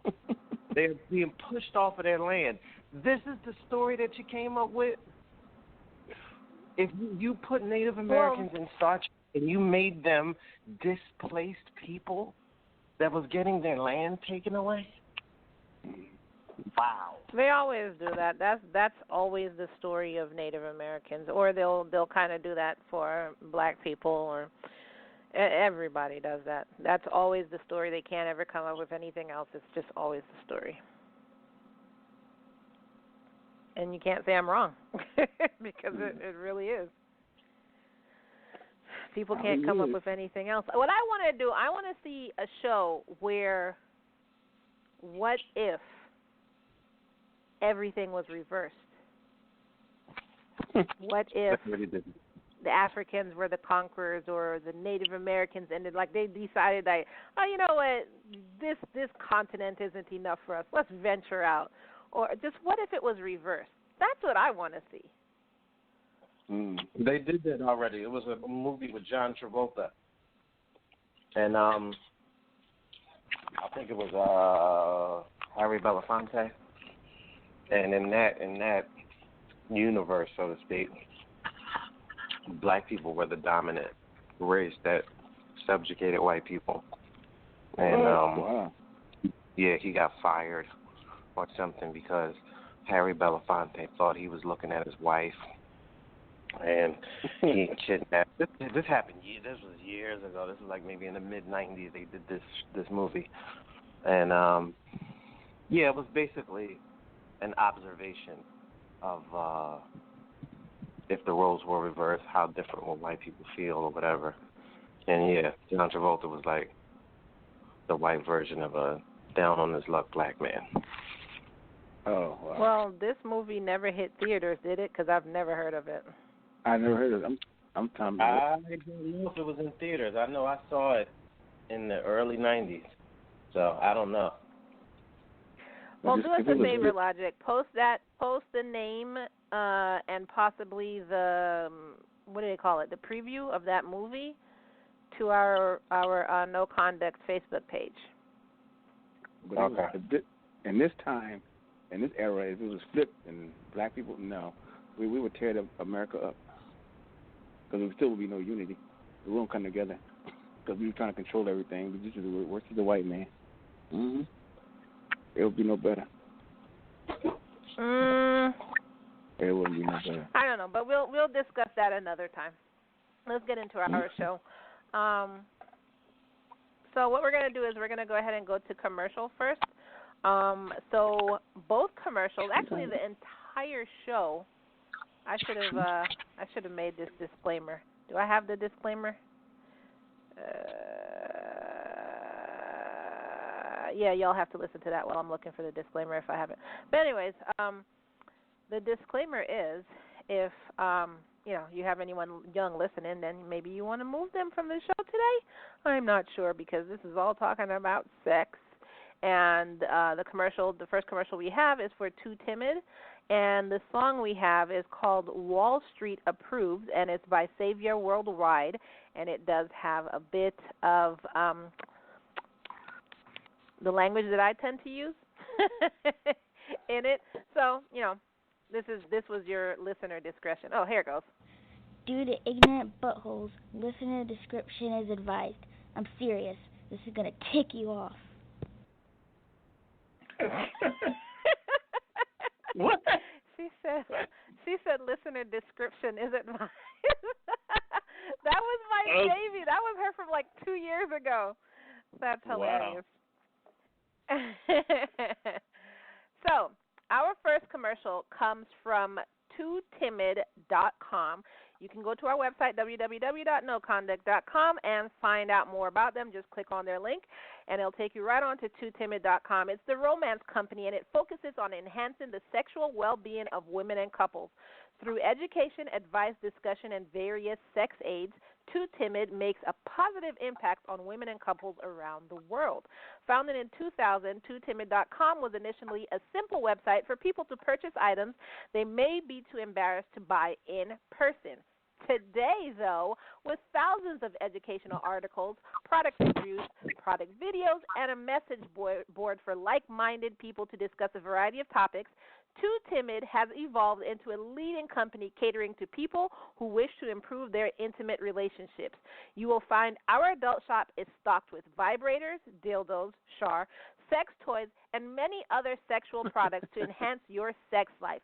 They're being pushed off of their land. This is the story that you came up with? If you put Native Americans in Star Trek and you made them displaced people that was getting their land taken away? Wow. They always do that. That's always the story of Native Americans, or they'll kind of do that for black people, or everybody does that. That's always the story. They can't ever come up with anything else. It's just always the story. And you can't say I'm wrong because it really is. People can't come up with anything else. What I want to do, I want to see a show where what if everything was reversed? What if the Africans were the conquerors, or the Native Americans ended, like they decided that, oh, you know what, this continent isn't enough for us. Let's venture out. Or just what if it was reversed? That's what I want to see. They did that already. It was a movie with John Travolta, and I think it was Harry Belafonte. And in that universe, so to speak, black people were the dominant race that subjugated white people. And yeah, he got fired or something because Harry Belafonte thought he was looking at his wife, and he kidnapped. This happened. This was years ago. This was like maybe in the mid-90s. They did this movie, and yeah, it was basically an observation of if the roles were reversed, how different would white people feel or whatever. And yeah, John Travolta was like the white version of a down on his luck black man. Oh, wow. Well, this movie never hit theaters, did it? Because I've never heard of it. I never heard of it. I'm Tom. I don't know if it was in theaters. I know I saw it in the early 90s, so I don't know. Well, do us a favor, Logic. Post the name and possibly the, what do they call it, the preview of that movie to our No Conduct Facebook page. But in this time, in this era, if it was flipped and black people, no, we would tear America up because there still would be no unity. We won't come together because we were trying to control everything. We just work for the white man. Mm-hmm. It would be no better. It wouldn't be no better. I don't know, but we'll discuss that another time. Let's get into our show. So what we're going to do is we're going to go ahead and go to commercial first. So both commercials, actually the entire show, I should have made this disclaimer. Do I have the disclaimer? Yeah, y'all have to listen to that while I'm looking for the disclaimer if I haven't. But anyways, the disclaimer is if you have anyone young listening, then maybe you want to move them from the show today. I'm not sure because this is all talking about sex. And the first commercial we have is for Too Timid, and the song we have is called Wall Street Approved, and it's by Savior Worldwide, and it does have a bit of the language that I tend to use in it. So, this was your listener discretion. Oh, here it goes. Due to ignorant buttholes, listener description is advised. I'm serious. This is going to tick you off. What? She said listener description is advised. That was my baby. That was her from like 2 years ago. That's hilarious. Wow. So, our first commercial comes from tootimid.com. You can go to our website, www.noconduct.com, and find out more about them. Just click on their link, and it'll take you right on to tootimid.com. It's the romance company, and it focuses on enhancing the sexual well-being of women and couples. Through education, advice, discussion, and various sex aids, Too Timid makes a positive impact on women and couples around the world. Founded in 2000, tootimid.com was initially a simple website for people to purchase items they may be too embarrassed to buy in person. Today, though, with thousands of educational articles, product reviews, product videos, and a message board for like-minded people to discuss a variety of topics, Too Timid has evolved into a leading company catering to people who wish to improve their intimate relationships. You will find our adult shop is stocked with vibrators, dildos, Char, sex toys, and many other sexual products to enhance your sex life.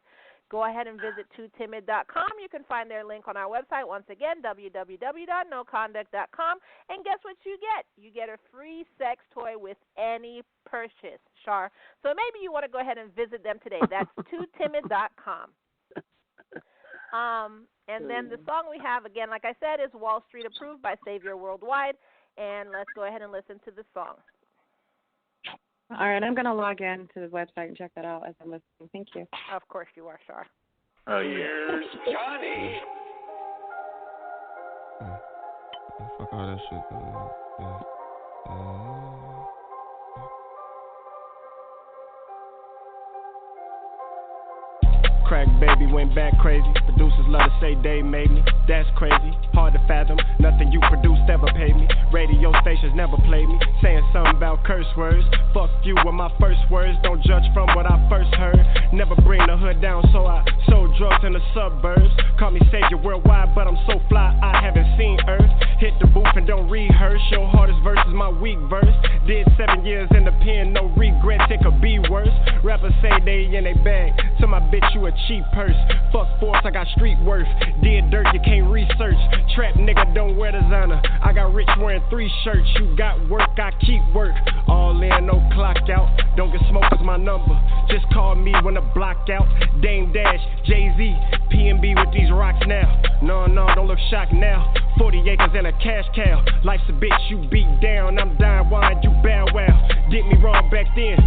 Go ahead and visit tootimid.com. You can find their link on our website. Once again, www.noconduct.com. And guess what you get? You get a free sex toy with any purchase, Char. So maybe you want to go ahead and visit them today. That's tootimid.com. And then the song we have, again, like I said, is Wall Street Approved by Savior Worldwide. And let's go ahead and listen to the song. All right, I'm going to log in to the website and check that out as I'm listening. Thank you. Of course you are, Char. Oh, yeah. Here's Johnny. Fuck all that shit. Crack baby went back crazy. Producers love to say they made me. That's crazy, hard to fathom. Nothing you produced ever paid me. Radio stations never played me. Saying something about curse words. Fuck you were my first words. Don't judge from what I first heard. Never bring the hood down, so I sold drugs in the suburbs. Call me Savior Worldwide, but I'm so fly I haven't seen Earth. Hit the booth and don't rehearse. Your hardest verse is my weak verse. Did 7 years in the pen, no regrets, it could be worse. Rappers say they in they bag. To my bitch, you a cheap purse. Fuck force, I got street worth. Did dirt, you can't research. Trap nigga don't wear designer. I got rich wearing 3 shirts. You got work, I keep work. All in, no clock out. Don't get smoked is my number. Just call me when the block out. Dame Dash, Jay-Z, P&B with these rocks now. No, don't look shocked now. 40 acres and a cash cow. Life's a bitch, you beat down. I'm dying wine, you bow wow. Get me wrong back then.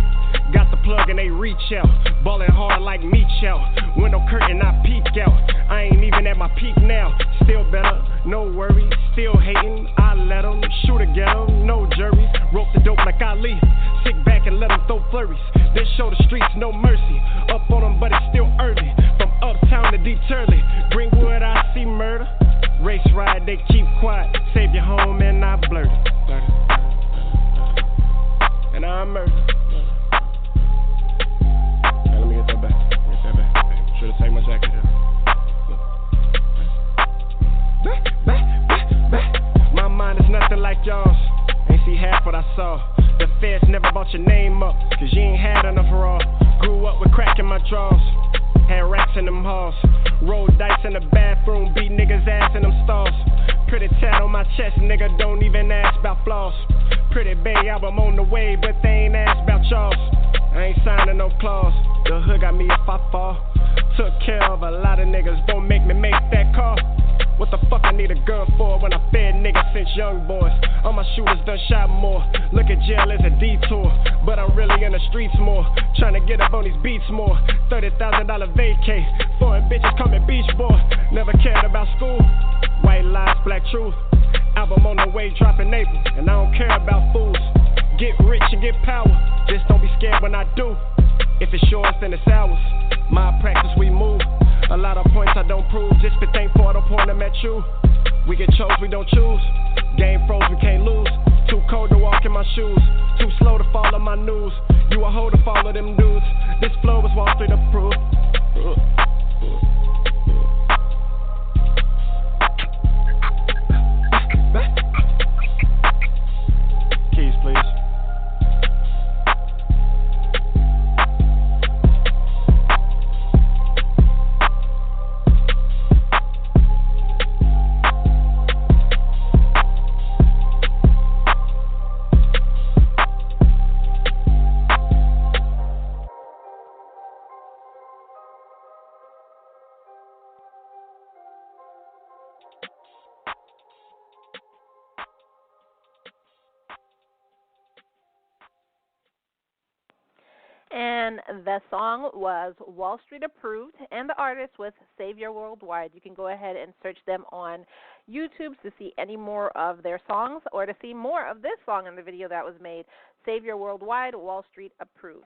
Got the plug and they reach out. Ballin' hard like meat chow. Window curtain, I peek out. I ain't even at my peak now. Still better, no worries. Still hating, I let them. Shoot or get them, no juries. Rope the dope like Ali. Sit back and let them throw flurries. Then show the streets no mercy. Up on them, but it's still early. From uptown to Detroit. Greenwood, I see murder. Race ride, they keep quiet. Save your home and I draws. Had racks in them halls. Roll dice in the bathroom, beat niggas' ass in them stalls. Pretty tat on my chest, nigga, don't even ask about flaws. Pretty big album on the way, but they ain't asked about y'all. I ain't signing no clause. The hood got me if I fall. Took care of a lot of niggas, don't make me make that call. What the fuck I need a gun for when I fed niggas since young boys? All my shooters done shot more. Look at jail as a detour, but I'm really in the streets more. Tryna get up on these beats more. $30,000 vacay. Foreign bitches coming beach boy. Never cared about school. White lies, black truth. Album on the way, dropping April, and I don't care about fools. Get rich and get power. Just don't be scared when I do. If it's yours, then it's ours. My practice, we move. A lot of points I don't prove. Just be thankful I don't point them at you. We get chose, we don't choose. Game froze, we can't lose. Too cold to walk in my shoes. Too slow to follow my news. You a hoe to follow them dudes. This flow is Wall Street approved. Keys, please. And the song was Wall Street Approved, and the artist was Savior Worldwide. You can go ahead and search them on YouTube to see any more of their songs or to see more of this song in the video that was made, Savior Worldwide, Wall Street Approved.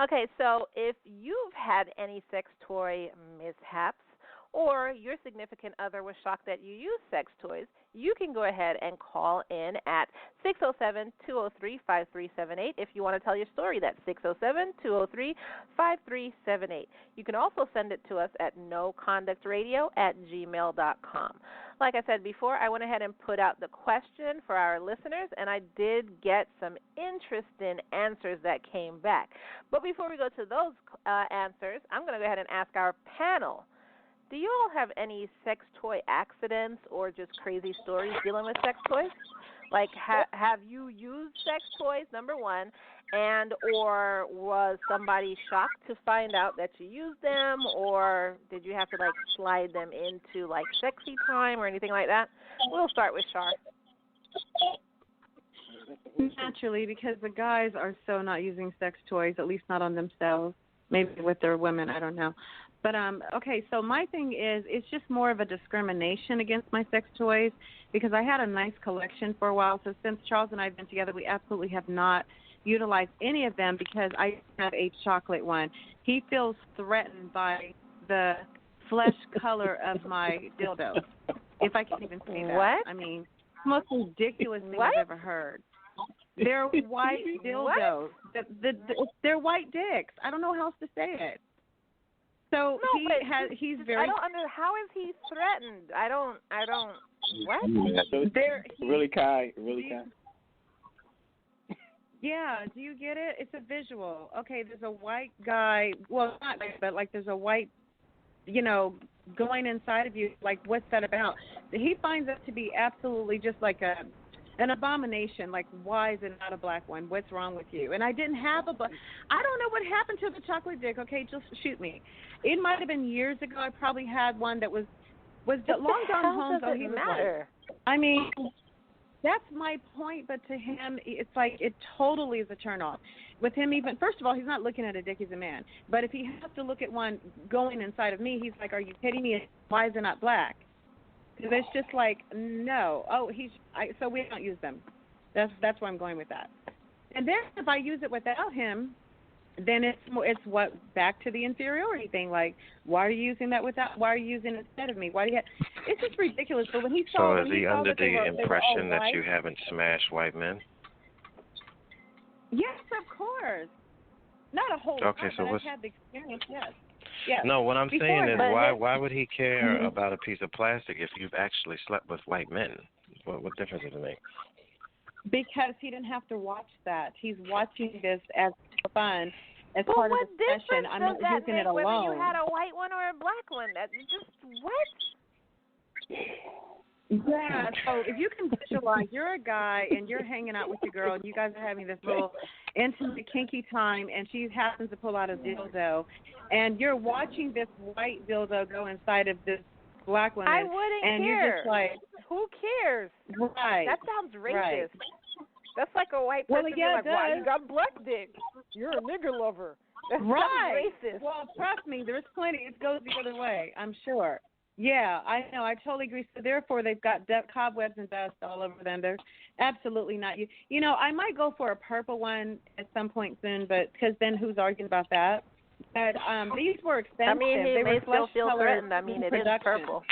Okay, so if you've had any sex toy mishaps or your significant other was shocked that you use sex toys, you can go ahead and call in at 607-203-5378 if you want to tell your story. That's 607-203-5378. You can also send it to us at noconductradio@gmail.com. Like I said before, I went ahead and put out the question for our listeners, and I did get some interesting answers that came back. But before we go to those answers, I'm going to go ahead and ask our panel, do you all have any sex toy accidents or just crazy stories dealing with sex toys? Like, have you used sex toys, number one, and or was somebody shocked to find out that you used them, or did you have to, like, slide them into, like, sexy time or anything like that? We'll start with Char. Naturally, because the guys are so not using sex toys, at least not on themselves. Maybe with their women, I don't know. But, okay, so my thing is it's just more of a discrimination against my sex toys because I had a nice collection for a while. So since Charles and I have been together, we absolutely have not utilized any of them because I have a chocolate one. He feels threatened by the flesh color of my dildos, if I can even say that. What? I mean, it's the most ridiculous thing I've ever heard. They're white dildos. They're white dicks. I don't know how else to say it. So he's very. I don't understand. How is he threatened? I don't. What? Really kind. Yeah. Do you get it? It's a visual. Okay. There's a white guy. Well, not like, but like there's a white, going inside of you. Like, what's that about? He finds that to be absolutely just like an abomination. Like, why is it not a black one? What's wrong with you? And I didn't have I don't know what happened to the chocolate dick. Okay, just shoot me. It might have been years ago. I probably had one that was long gone home. So he was like, I mean, that's my point. But to him, it's like it totally is a turn off. With him, even first of all, he's not looking at a dick. He's a man. But if he has to look at one going inside of me, he's like, "Are you kidding me? Why is it not black?" Because it's just like, no. Oh, so we don't use them. That's where I'm going with that. And then if I use it without him, then it's what back to the inferiority thing. Like, why are you using that why are you using it instead of me? Why do you? It's just ridiculous. But when he saw, so is he under the impression that you haven't smashed white men? Yes, of course. Not a whole lot, so but I've had the experience. Yes. Yes. No, what I'm saying is why would he care about a piece of plastic if you've actually slept with white men? What difference does it make? Because he didn't have to watch that. He's watching this as fun. as but part of what the session. difference I'm does not that using make it whether alone. you had a white one or a black one? That just what? Yeah, so if you can visualize, you're a guy and you're hanging out with your girl and you guys are having this little intimate, kinky time, and she happens to pull out a dildo, and you're watching this white dildo go inside of this black one. I wouldn't and care. You're just like, who cares? Right. That sounds racist. Right. That's like a white person being like, "Why you got black dick? You're a nigger lover." That's racist. Well, trust me, there's plenty. It goes the other way, I'm sure. Yeah, I know. I totally agree. So therefore, they've got cobwebs and dust all over them. They're absolutely not. You know, I might go for a purple one at some point soon, but because then who's arguing about that? But these were expensive. I mean, he they may were still feel color threatened. I mean, it is purple.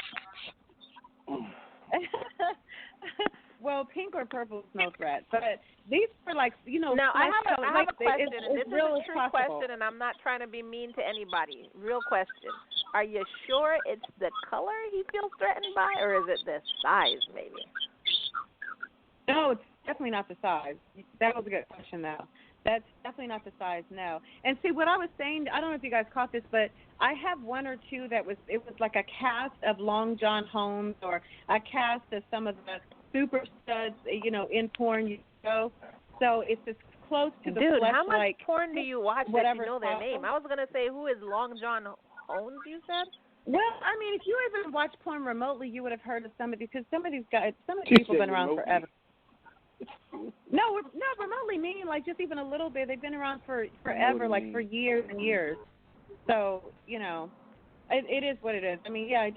Well, pink or purple is no threat, but these were like, you know. Now, I have a question, and this is a true possible. question, and I'm not trying to be mean to anybody. Real question. Are you sure it's the color he feels threatened by, or is it the size, maybe? No, it's definitely not the size. That was a good question, though. That's definitely not the size, no. And see, what I was saying, I don't know if you guys caught this, but I have one or two it was like a cast of Long John Holmes or a cast of some of the super studs, you know, in porn, you know. So it's as close to the Dude, flesh, how much like porn do you watch that you know their possible. name? I was going to say, who is Long John Holmes, you said? Well, I mean, if you even watch porn remotely, you would have heard of some of these, because some of these guys, some of these people have been around forever. No, remotely meaning like just even a little bit. They've been around forever, like for years and years. So, you know, it is what it is. I mean, yeah,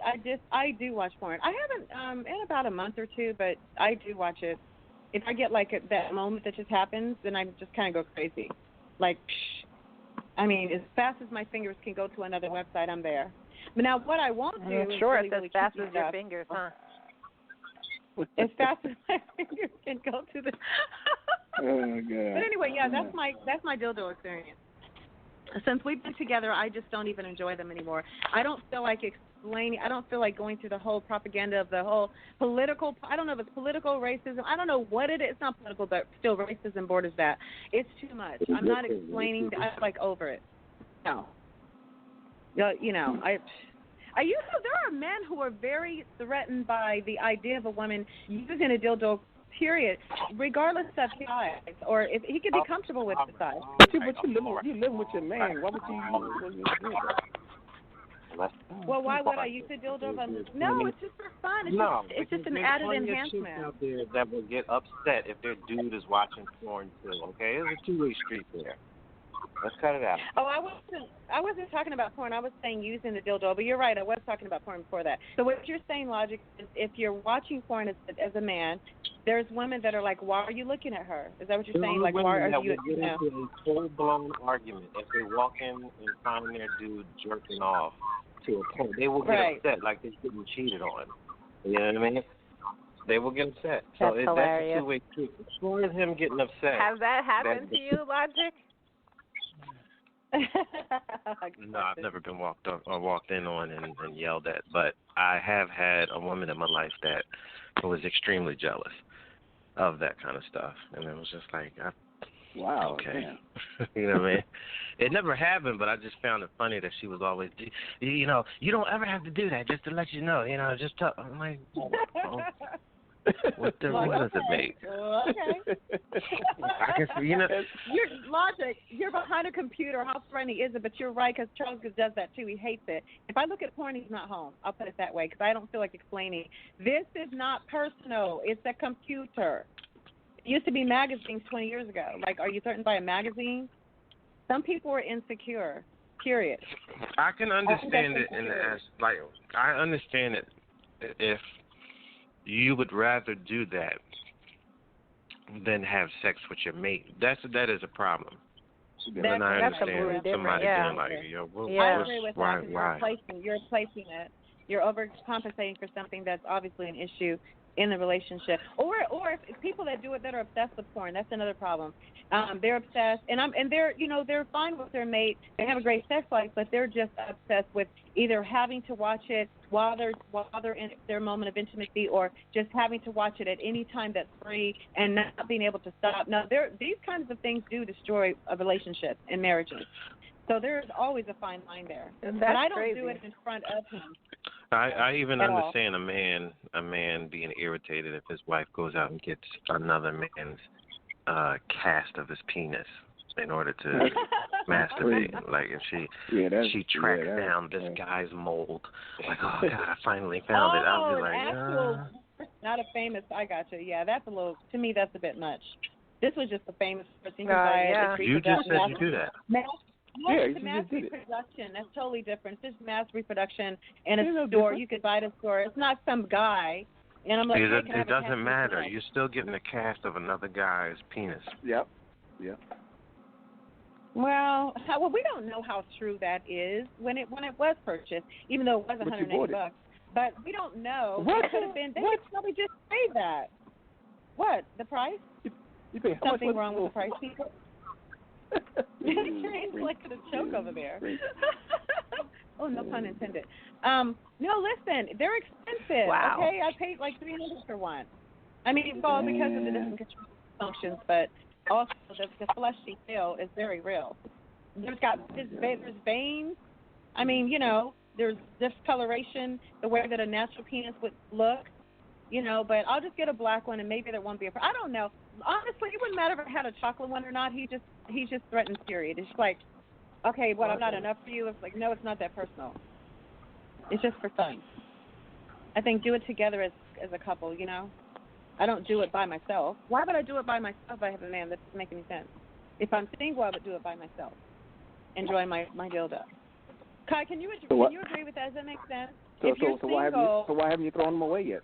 I do watch porn. I haven't in about a month or two, but I do watch it. If I get like that moment that just happens, then I just kind of go crazy. Like, I mean, as fast as my fingers can go to another website, I'm there. But now, what I won't do is sure, really, it's as really fast cheeky as your stuff. fingers, huh? As fast as my fingers can go to the. Oh God. But anyway, yeah, that's my dildo experience. Since we've been together, I just don't even enjoy them anymore. I don't feel like explaining. I don't feel like going through the whole propaganda of the whole political. I don't know if it's political racism. I don't know what it is. It's not political, but still racism borders that. It's too much. I'm not explaining. I'm like over it. No. You know, I used to. There are men who are very threatened by the idea of a woman using a dildo, period, regardless of his size, or if he could be comfortable with the size. But you live with your man. Why would you do that? Well, why would I use a dildo? No, it's just for fun. It's just an added enhancement. Out there that will get upset if their dude is watching porn too. Okay, there's a two-way street there. Let's cut it out. Oh, I wasn't talking about porn. I was saying using the dildo, but you're right. I was talking about porn before that. So what you're saying, Logic, is if you're watching porn as a man, there's women that are like, why are you looking at her? Is that what you're saying? Like, why are you? Get into a full-blown argument if they walk in and find their dude jerking off to a point. They will get upset like they're getting cheated on. You know what I mean? They will get upset. That's so hilarious. That's a two-way street. As far as him getting upset. Has that happened to you, Logic? No, I've never been walked in on and yelled at, but I have had a woman in my life that was extremely jealous of that kind of stuff, and it was just like, wow, okay, you know what I mean? It never happened, but I just found it funny that she was always, you know, you don't ever have to do that, just to let you know, just tell. I'm like, oh. What does it make? Okay. I guess, Your Logic, you're behind a computer. How funny is it? But you're right, because Charles does that too. He hates it. If I look at porn, he's not home. I'll put it that way, because I don't feel like explaining. This is not personal. It's a computer. It used to be magazines 20 years ago. Like, are you threatened by a magazine? Some people are insecure. Period. I can understand it I understand it if you would rather do that than have sex with your mate. That is a problem. And I understand somebody being like, I agree with that. Why? You're replacing it. You're overcompensating for something that's obviously an issue in the relationship, or if people that do it that are obsessed with porn. That's another problem. They're obsessed, and they're they're fine with their mate. They have a great sex life, but they're just obsessed with either having to watch it while they're in their moment of intimacy, or just having to watch it at any time that's free and not being able to stop. Now, these kinds of things do destroy a relationship and marriages. So there's always a fine line there. But I don't do it in front of him. I even understand a man being irritated if his wife goes out and gets another man's cast of his penis in order to masturbate. Like if she tracks down this guy's mold, like, oh God, I finally found it. I'll be like, not a famous. I got you. Yeah, that's a little. To me, that's a bit much. This was just a famous person. You just said you do that. It's mass reproduction. That's totally different. It's just mass reproduction in a store. You could buy it at a store. It's not some guy. And I'm like, it doesn't matter. You're still getting a cast of another guy's penis. Yep. Well, we don't know how true that is when it was purchased, even though it was $180. But we don't know. What? It could have been. They could probably just say that. What? The price? You pay something wrong with the price, people? Train's like a choke over there. Oh, no pun intended. No, listen, they're expensive. Wow. Okay, I paid like $300 for one. I mean, well, because of the different control functions, but also the fleshy feel is very real. There's veins. I mean, there's discoloration, the way that a natural penis would look. But I'll just get a black one, and maybe there won't be I don't know. Honestly, it wouldn't matter if I had a chocolate one or not. He just threatens, period. It's like, okay, I'm not enough for you? It's like, no, it's not that personal. It's just for fun. I think do it together as a couple, I don't do it by myself. Why would I do it by myself if I have a man? That doesn't make any sense. If I'm single, I would do it by myself. Enjoy my dildo. Kai, can you agree with that? Does that make sense? So why haven't you thrown them away yet?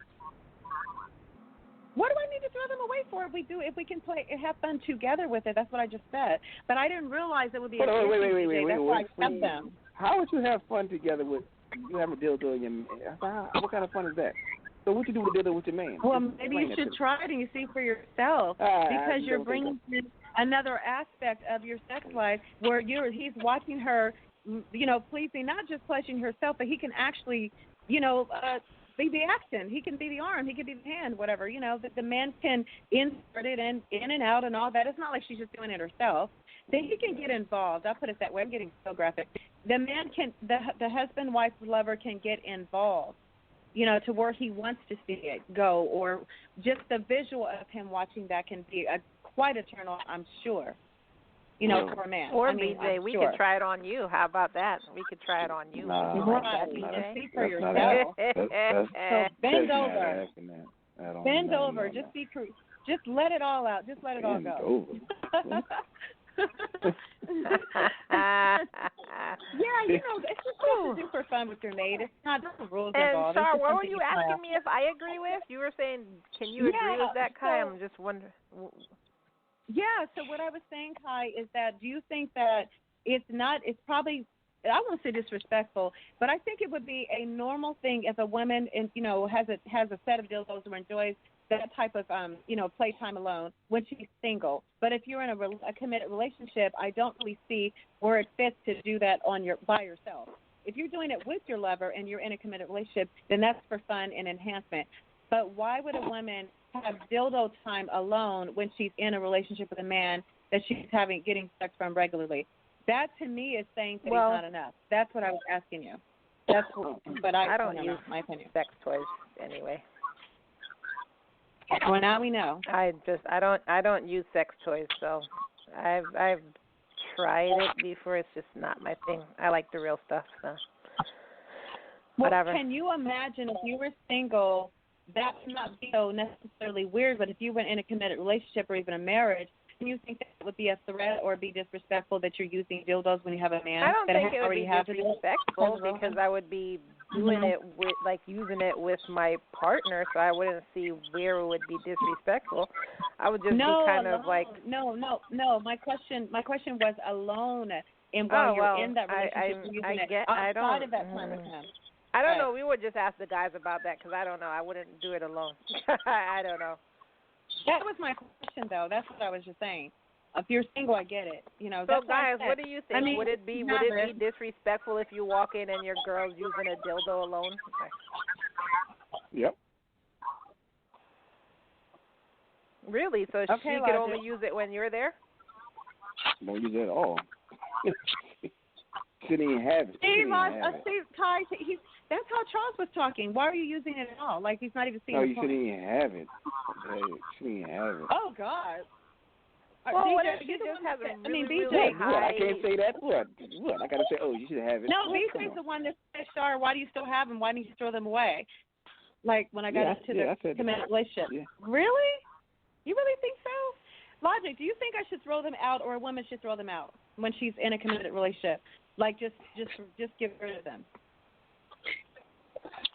What do I need to throw them away for if we can have fun together with it? That's what I just said. But I didn't realize it would be an issue. That's why I kept them. How would you have fun together with you have a dildo in your what kind of fun is that? So what you do with a dildo with your man? Well, maybe you should try it and you see for yourself because you're bringing in another aspect of your sex life where he's watching her, pleasing, not just pleasuring herself, but he can actually, be the action. He can be the arm. He can be the hand, whatever. The man can insert it in and out and all that. It's not like she's just doing it herself. Then he can get involved. I'll put it that way. I'm getting so graphic. The man the husband, wife, lover can get involved, to where he wants to see it go, or just the visual of him watching that can be quite a turn on, I'm sure. For a man. Or BJ, we could try it on you. How about that? We could try it on you. Right. See for yourself. So bend over. Bend over. Just be true. Just let it all out. Just let it all go. It's just something to do for fun with your mate. It's not the rules involved. And Char, what were you asking me if I agree with? You were saying, can you agree with that, Kai? I'm just wondering. Yeah, so what I was saying, Kai, is that do you think that it's probably, I won't say disrespectful, but I think it would be a normal thing if a woman, has a set of dildos or enjoys that type of, playtime alone when she's single. But if you're in a committed relationship, I don't really see where it fits to do that by yourself. If you're doing it with your lover and you're in a committed relationship, then that's for fun and enhancement. But why would a woman have dildo time alone when she's in a relationship with a man that she's getting sex from regularly? That to me is saying that he's not enough. That's what I was asking you. But I don't use my opinion. Sex toys anyway. Well, now we know. I don't use sex toys, so I've tried it before. It's just not my thing. I like the real stuff. So whatever. Can you imagine if you were single? That would not be so necessarily weird, but if you went in a committed relationship or even a marriage, do you think that would be a threat or be disrespectful that you're using dildos when you have a man? I don't think it would be disrespectful because I would be doing it with, using it with my partner, so I wouldn't see where it would be disrespectful. I would just be kind of like... No. My question was alone, and while you're in that relationship, you're using it outside of that time with him. I don't know. We would just ask the guys about that because I don't know. I wouldn't do it alone. I don't know. That was my question, though. That's what I was just saying. If you're single, I get it. You know. So, guys, what do you think? I mean, would it be disrespectful if you walk in and your girl's using a dildo alone? Yep. Really? So she could only use it when you're there? Don't use it at all. Shouldn't even have it. Kai, that's how Charles was talking. Why are you using it at all? Like he's not even seeing the point. No, you shouldn't even have it. You shouldn't even have it. Oh, God. Well, DJ, what if she just has a really high... What? I can't say that. What? I got to say, you should have it. No, BJ's the one that said, Char, why do you still have them? Why didn't you throw them away? Like when I got into the committed relationship. Yeah. Really? You really think so? Logic, do you think I should throw them out or a woman should throw them out when she's in a committed relationship? Like just get rid of them.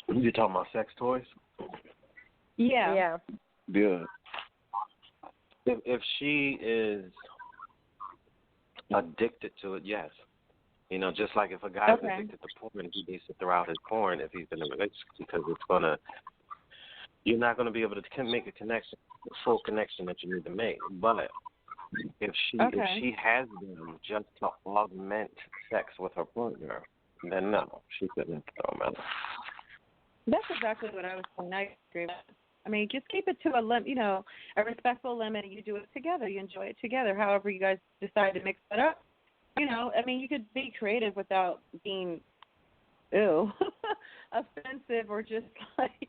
You talking about sex toys? Yeah. Yeah. If she is addicted to it, yes. You know, just like if a guy's addicted to porn, he needs to throw out his porn if he's in a relationship because you're not gonna be able to make a connection, the full connection that you need to make. But if she has them just to augment sex with her partner, then no, she couldn't throw them out. That's exactly what I was saying. I agree with that. I mean, just keep it to a respectful limit. You do it together. You enjoy it together. However you guys decide to mix that up. You know, I mean, you could be creative without being, offensive or just like,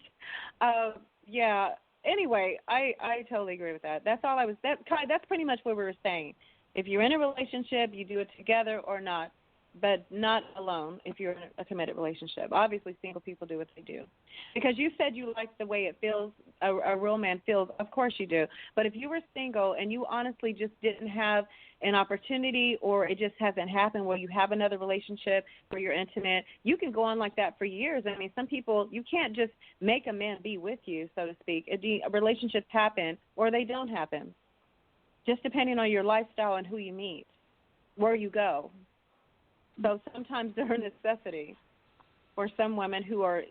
yeah. Anyway, I totally agree with that. That's all I was. That's pretty much what we were saying. If you're in a relationship, you do it together or not, but not alone if you're in a committed relationship. Obviously, single people do what they do. Because you said you like the way it feels, a real man feels. Of course you do. But if you were single and you honestly just didn't have an opportunity or it just hasn't happened where you have another relationship where you're intimate, you can go on like that for years. I mean, some people, you can't just make a man be with you, so to speak. Relationships happen or they don't happen, just depending on your lifestyle and who you meet, where you go. So sometimes they're a necessity for some women who are,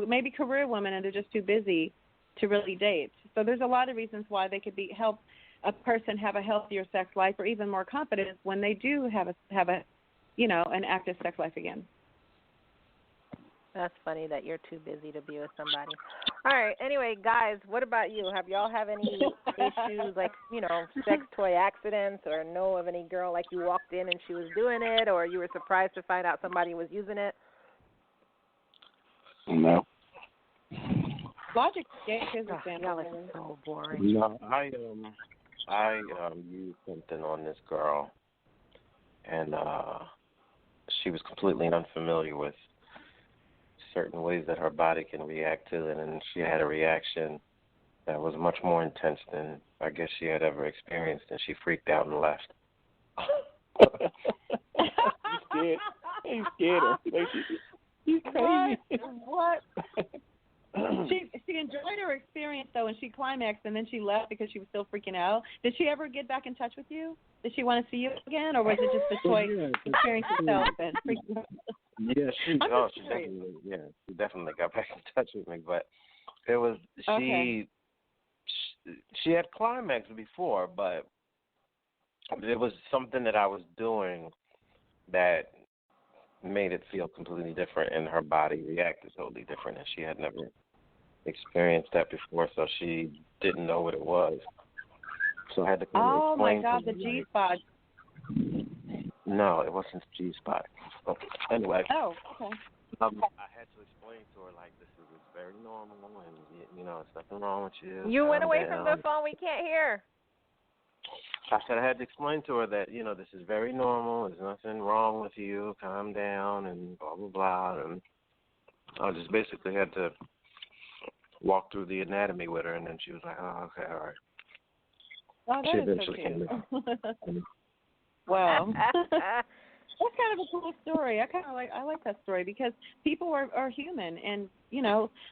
maybe career women and they're just too busy to really date. So there's a lot of reasons why they could help a person have a healthier sex life or even more confidence when they do have an active sex life again. That's funny that you're too busy to be with somebody. All right. Anyway, guys, what about you? Have y'all have any issues like, sex toy accidents or know of any girl like you walked in and she was doing it or you were surprised to find out somebody was using it? No. Logic gave his example. Y'all are so boring. No, I used something on this girl, and she was completely unfamiliar with certain ways that her body can react to it, and she had a reaction that was much more intense than I guess she had ever experienced, and she freaked out and left. You scared her. You crazy. What? She enjoyed her experience, though, and she climaxed, and then she left because she was still freaking out. Did she ever get back in touch with you? Did she want to see you again, or was it just the toy experience itself and freaking out? Yeah, she definitely got back in touch with me, but it was she had climaxed before, but it was something that I was doing that made it feel completely different, and her body reacted totally different, and she had never experienced that before, so she didn't know what it was. So I had to explain. Oh my God, the G-spot. No, it wasn't G-spot. Anyway. Oh, okay. I had to explain to her, like, this is very normal, and, there's nothing wrong with you. You went away from the phone. We can't hear. I said I had to explain to her that, this is very normal. There's nothing wrong with you. Calm down and blah, blah, blah. And I just basically had to walk through the anatomy with her, and then she was like, oh, okay, all right. Oh, that she is eventually so cute. came in. Wow. That's kind of a cool story. I like that story because people are human, and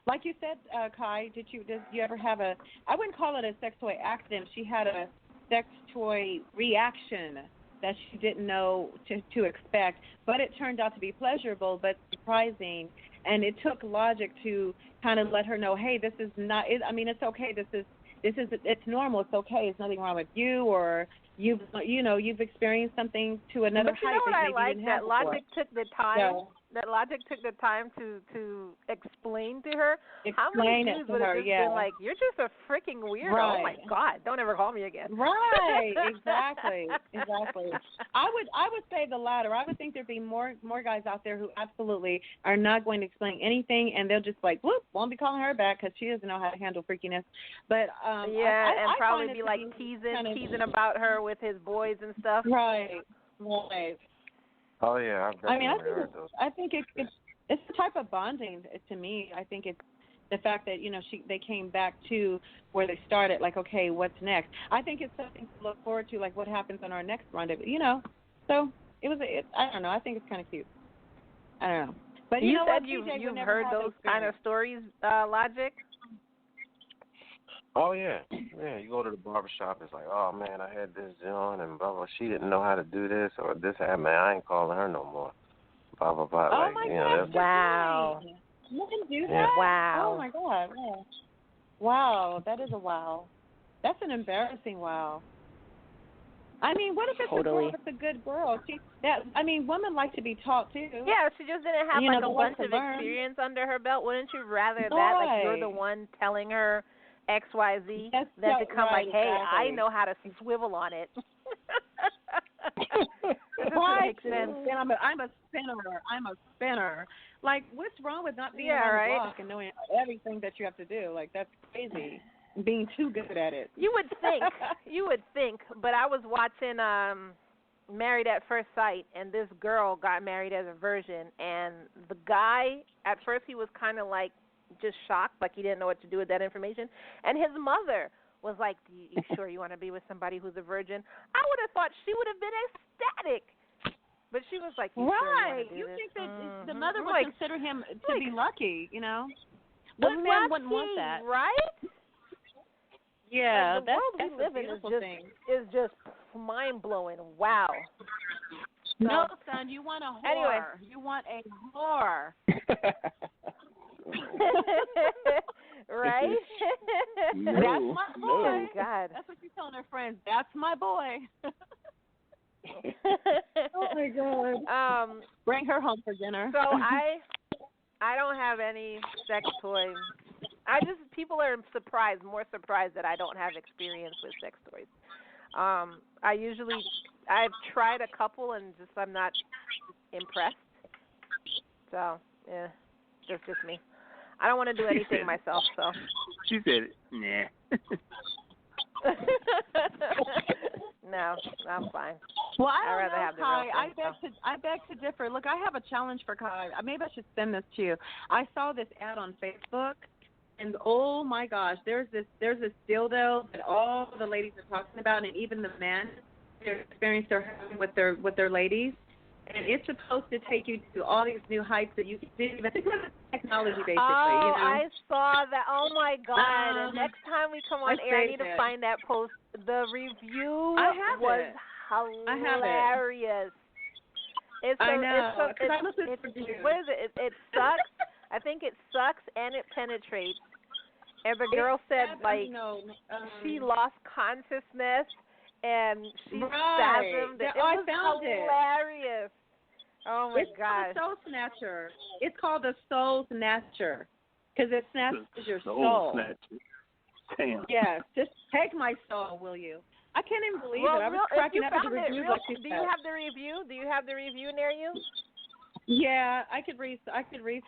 like you said, Kai, did you ever have I wouldn't call it a sex toy accident. She had a sex toy reaction that she didn't know to expect, but it turned out to be pleasurable but surprising. And it took logic to kind of let her know, hey, this is not. It's okay. It's normal. It's okay. There's nothing wrong with you, or you've experienced something to another height. But you know what I like? That logic took the time. Yeah. That logic took the time to explain to her. How many dudes would have just been like, "You're just a freaking weirdo. Right. Oh my God, don't ever call me again." Right. Exactly. I would say the latter. I would think there'd be more guys out there who absolutely are not going to explain anything, and they'll just like, whoop, won't be calling her back because she doesn't know how to handle freakiness. But and probably be like teasing about her with his boys and stuff. Right. Oh yeah, I think it's a type of bonding to me. I think it's the fact that they came back to where they started. Like, okay, what's next? I think it's something to look forward to. Like, what happens on our next rendezvous? So it was. I don't know. I think it's kind of cute. I don't know. But you said you've heard those kind of stories, Logic. Oh yeah. You go to the barbershop, it's like, oh man, I had this John and blah blah. She didn't know how to do this or this happened. Man, I ain't calling her no more. Blah blah blah. Oh my God! Wow. You can do that? Yeah. Wow. Oh my God! Wow, that is a wow. That's an embarrassing wow. I mean, what if it's a girl that's a good girl? Women like to be taught too. Yeah, she just didn't have a bunch of experience under her belt. Wouldn't you rather that like you're the one telling her XYZ than to come like, hey, exactly. I know how to swivel on it. Right. And I'm a spinner. Like, what's wrong with not being on the block and knowing everything that you have to do? Like, that's crazy. Being too good at it. You would think. But I was watching Married at First Sight, and this girl got married as a virgin, and the guy, at first he was kind of like just shocked, like he didn't know what to do with that information. And his mother was like, you sure you want to be with somebody who's a virgin? I would have thought she would have been ecstatic. But she was like, you think that the mother would consider him to be lucky, What man wouldn't want that? Right? Yeah, the world we live in is just mind-blowing. Wow. No, son, you want a whore. Anyway. You want a whore. Right? No, that's my boy. Oh, God. That's what she's telling her friends. That's my boy. Oh, my God. Bring her home for dinner. So I don't have any sex toys. People are more surprised that I don't have experience with sex toys. I've tried a couple and I'm not impressed. So, yeah, that's just me. I don't want to do anything myself, so. She said, nah. No, I'm fine. Well, I'd rather have the Kai. real thing, I beg to differ. Look, I have a challenge for Kai. Maybe I should send this to you. I saw this ad on Facebook, and oh my gosh, there's this dildo that all the ladies are talking about, and even the men, their experience they're having with their ladies. And it's supposed to take you to all these new heights that you didn't even think of technology, basically. Oh, I saw that. Oh, my God. Next time we come on air, I need to find that post. The review was hilarious. I know. What is it? It sucks. I think it sucks and it penetrates. And the girl said, she lost consciousness. And she spasmed. It was hilarious. Oh my gosh! It's called a soul snatcher. It's called a soul snatcher because it snatches your soul. Snatcher. Damn. Yes, just take my soul, will you? I can't even believe it. I was cracking up at the review. Do you have the review? Do you have the review near you? Yeah, I could read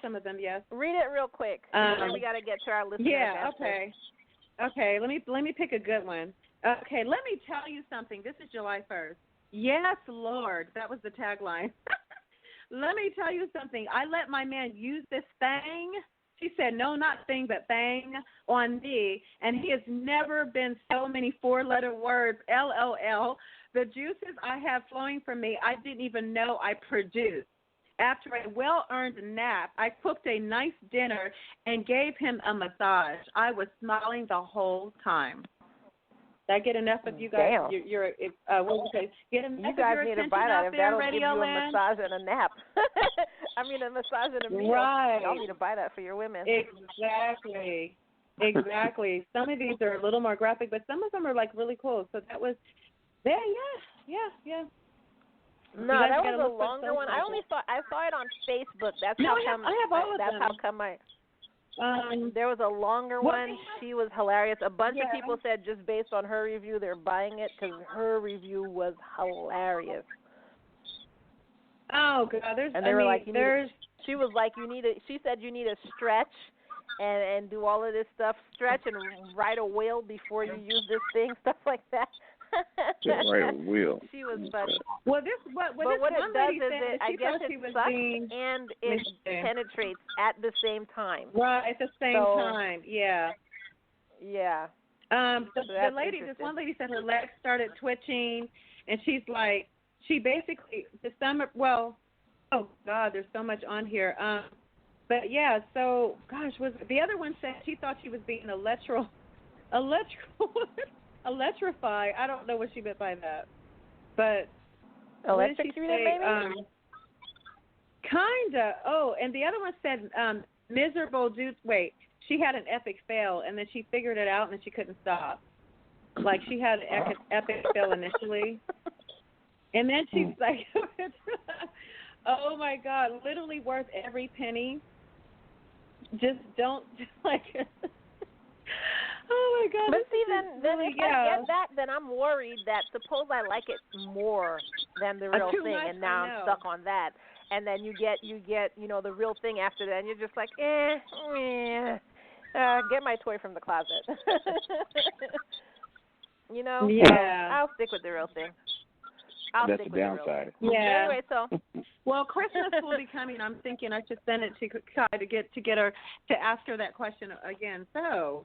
some of them. Yes. Read it real quick. Then we got to get to our listeners. Yeah. Okay. Okay. Let me pick a good one. Okay, let me tell you something. This is July 1st. Yes, Lord. That was the tagline. Let me tell you something. I let my man use this thing. She said, no, not thing, but thing on me. And he has never been so many four-letter words, LOL. The juices I have flowing from me, I didn't even know I produced. After a well-earned nap, I cooked a nice dinner and gave him a massage. I was smiling the whole time. Did I get enough of you guys? You're what did you say? Get enough you guys of your need to attention buy that out if there, that'll give Radio you Land? a massage and a nap. I mean, a massage and a meal. Right. Y'all need to buy that for your women. Exactly. Exactly. Some of these are a little more graphic, but some of them are like really cool. So that was, yeah. No, that was a longer one. I saw it on Facebook. That's how come. I have all of that's them. how come there was a longer one. She was hilarious. A bunch of people said just based on her review, they're buying it because her review was hilarious. Oh God, and they were like, she was like, she said you need to stretch and do all of this stuff, stretch and ride a whale before you use this thing, stuff like that. Right, a wheel. She was funny. Well, what it does is I guess it sucks being and it penetrates at the same time. Right, at the same time, yeah. Yeah. The lady, this one lady said her legs started twitching, and she's like, she basically, oh God, there's so much on here. But yeah, so gosh, the other one said she thought she was being electrify. I don't know what she meant by that, but electrocuted maybe. Kinda. Oh, and the other one said miserable dudes. Wait, she had an epic fail, and then she figured it out, and then she couldn't stop. Like she had an epic fail initially, and then she's like, "Oh my God, literally worth every penny. Just don't like." Oh my God! But see, then if I get that, then I'm worried that suppose I like it more than the real thing, and now I'm stuck on that, and then you get the real thing after that, and you're just like, get my toy from the closet. Yeah. I'll stick with the real thing. That's the downside. Yeah. Anyway, so. Well, Christmas will be coming. I'm thinking I should send it to Kai to get her to ask her that question again. So.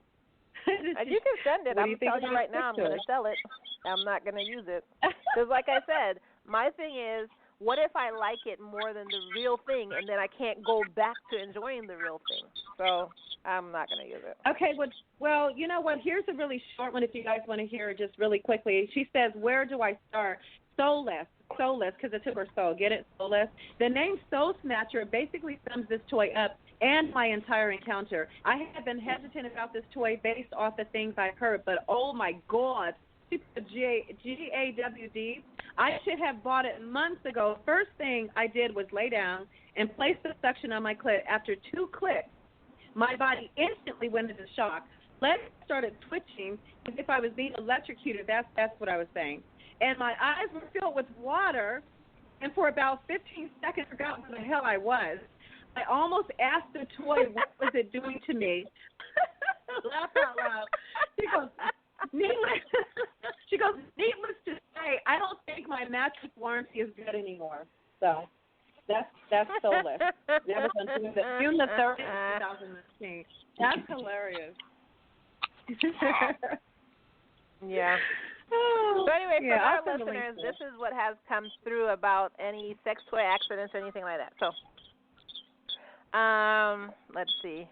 You can send it. I'm telling you right now, I'm going to sell it. I'm not going to use it. Because like I said, my thing is, what if I like it more than the real thing, and then I can't go back to enjoying the real thing? So I'm not going to use it. Okay, well, you know what? Here's a really short one if you guys want to hear it just really quickly. She says, where do I start? Soulless, because it took her soul. Get it? Soulless. The name Soul Snatcher basically sums this toy up and my entire encounter. I have been hesitant about this toy based off the things I've heard, but oh my God, GAWD. I should have bought it months ago. First thing I did was lay down and place the suction on my clit. After 2 clicks, my body instantly went into shock. Legs started twitching as if I was being electrocuted. That's what I was saying. And my eyes were filled with water, and for about 15 seconds, I forgot where the hell I was. I almost asked the toy, what was it doing to me? Laugh out loud. She goes, needless to say, I don't think my mattress warranty is good anymore. So that's soulless. That was on June the 30th, 2019. That's hilarious. Yeah. So anyway, for our listeners, this is what has come through about any sex toy accidents or anything like that. So, let's see.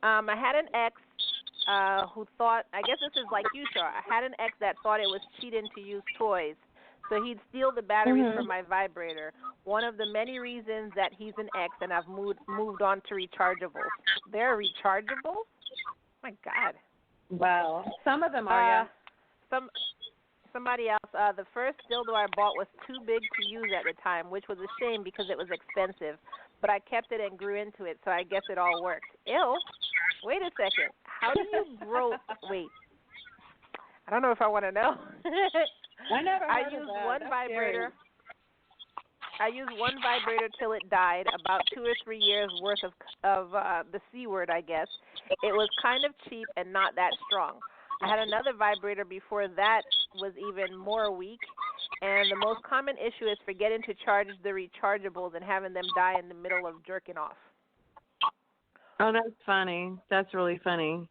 I had an ex who thought, I guess this is like you, Char. I had an ex that thought it was cheating to use toys. So he'd steal the batteries from my vibrator. One of the many reasons that he's an ex, and I've moved on to rechargeables. They're rechargeable? Oh my God. Wow. Some of them are, Somebody else, the first dildo I bought was too big to use at the time, which was a shame because it was expensive. But I kept it and grew into it, so I guess it all worked. Ew. Wait a second. How do you grow? Wait. I don't know if I want to know. I never heard I used of that. one That's vibrator. Scary. I used one vibrator till it died, about 2 or 3 years worth of the C word, I guess. It was kind of cheap and not that strong. I had another vibrator before that was even more weak, and the most common issue is forgetting to charge the rechargeables and having them die in the middle of jerking off. Oh, that's funny. That's really funny.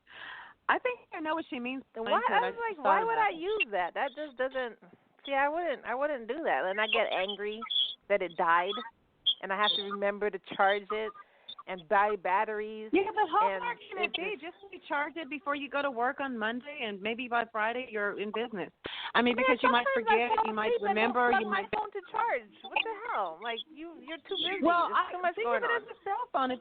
I think I know what she means. Why? I was like, why would I use that? That just doesn't. See, I wouldn't do that, and I get angry that it died, and I have to remember to charge it, and buy batteries. Yeah, but how hard can and it be? Just charge it before you go to work on Monday, and maybe by Friday you're in business. I mean, because you might forget, you might remember, you might. My phone to charge. What the hell? Like you're too busy. Well, There's too much think going of it on. as a cell phone.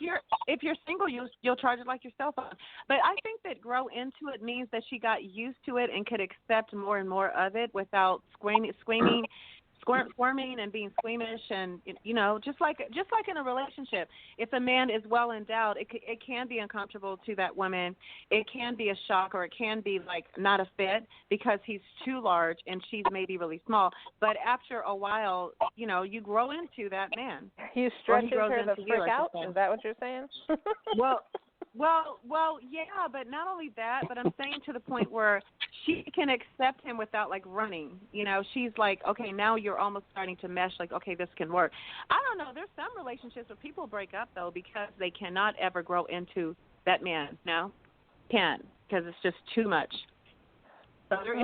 If you're single, you'll charge it like your cell phone. But I think that grow into it means that she got used to it and could accept more and more of it without squirming and being squeamish, and just like in a relationship, if a man is well endowed, it can be uncomfortable to that woman. It can be a shock, or it can be like not a fit because he's too large and she's maybe really small. But after a while, you grow into that man. He stretches her the frick out. Is that what you're saying? Well, yeah, but not only that, but I'm saying to the point where she can accept him without like running. She's like, okay, now you're almost starting to mesh. Like, okay, this can work. I don't know. There's some relationships where people break up though because they cannot ever grow into that man. No, can't, because it's just too much. So this is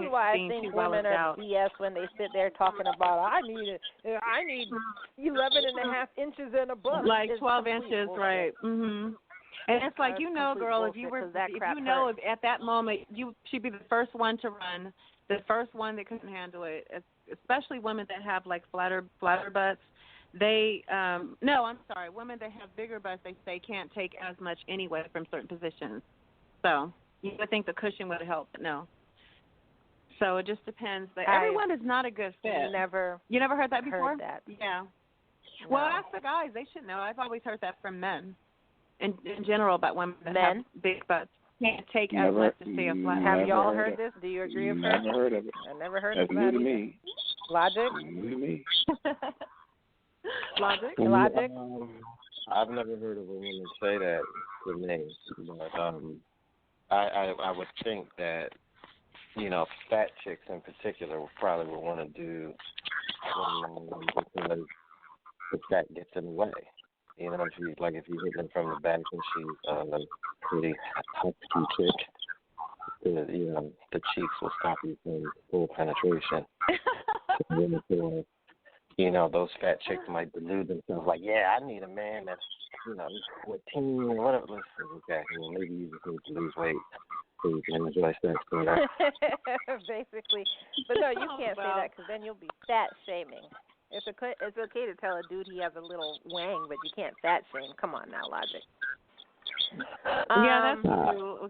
why I think women are BS when they sit there talking about I need 11.5 inches and above. Like 12 inches, right? Mhm. And it's like, girl, if at that moment she'd be the first one to run, the first one that couldn't handle it, especially women that have like flatter butts. Women that have bigger butts, they say can't take as much anyway from certain positions. So you would think the cushion would help, but no. So it just depends. But everyone is not a good fit. You never heard that before? Heard that. Yeah. No. Well, ask the guys. They should know. I've always heard that from men. In general, about women that have big butts can't take as much to stay afloat. Have y'all heard this? Do you agree with her? Never heard of it. I never heard of that. That's new to me. Logic? New to me. Logic? I've never heard of a woman say that to me, but I would think that fat chicks in particular probably would want to do because the fat gets in the way. If you hit them from the back and she's a pretty husky chick, the cheeks will stop you from full penetration. Those fat chicks might delude themselves like, yeah, I need a man that's 14 or whatever. Listen, okay, maybe you just need to lose weight so you can enjoy sex. Basically, but no, you can't say that because then you'll be fat shaming. It's okay to tell a dude he has a little wang, but you can't fat shame. Come on now, Logic. Yeah, that's true.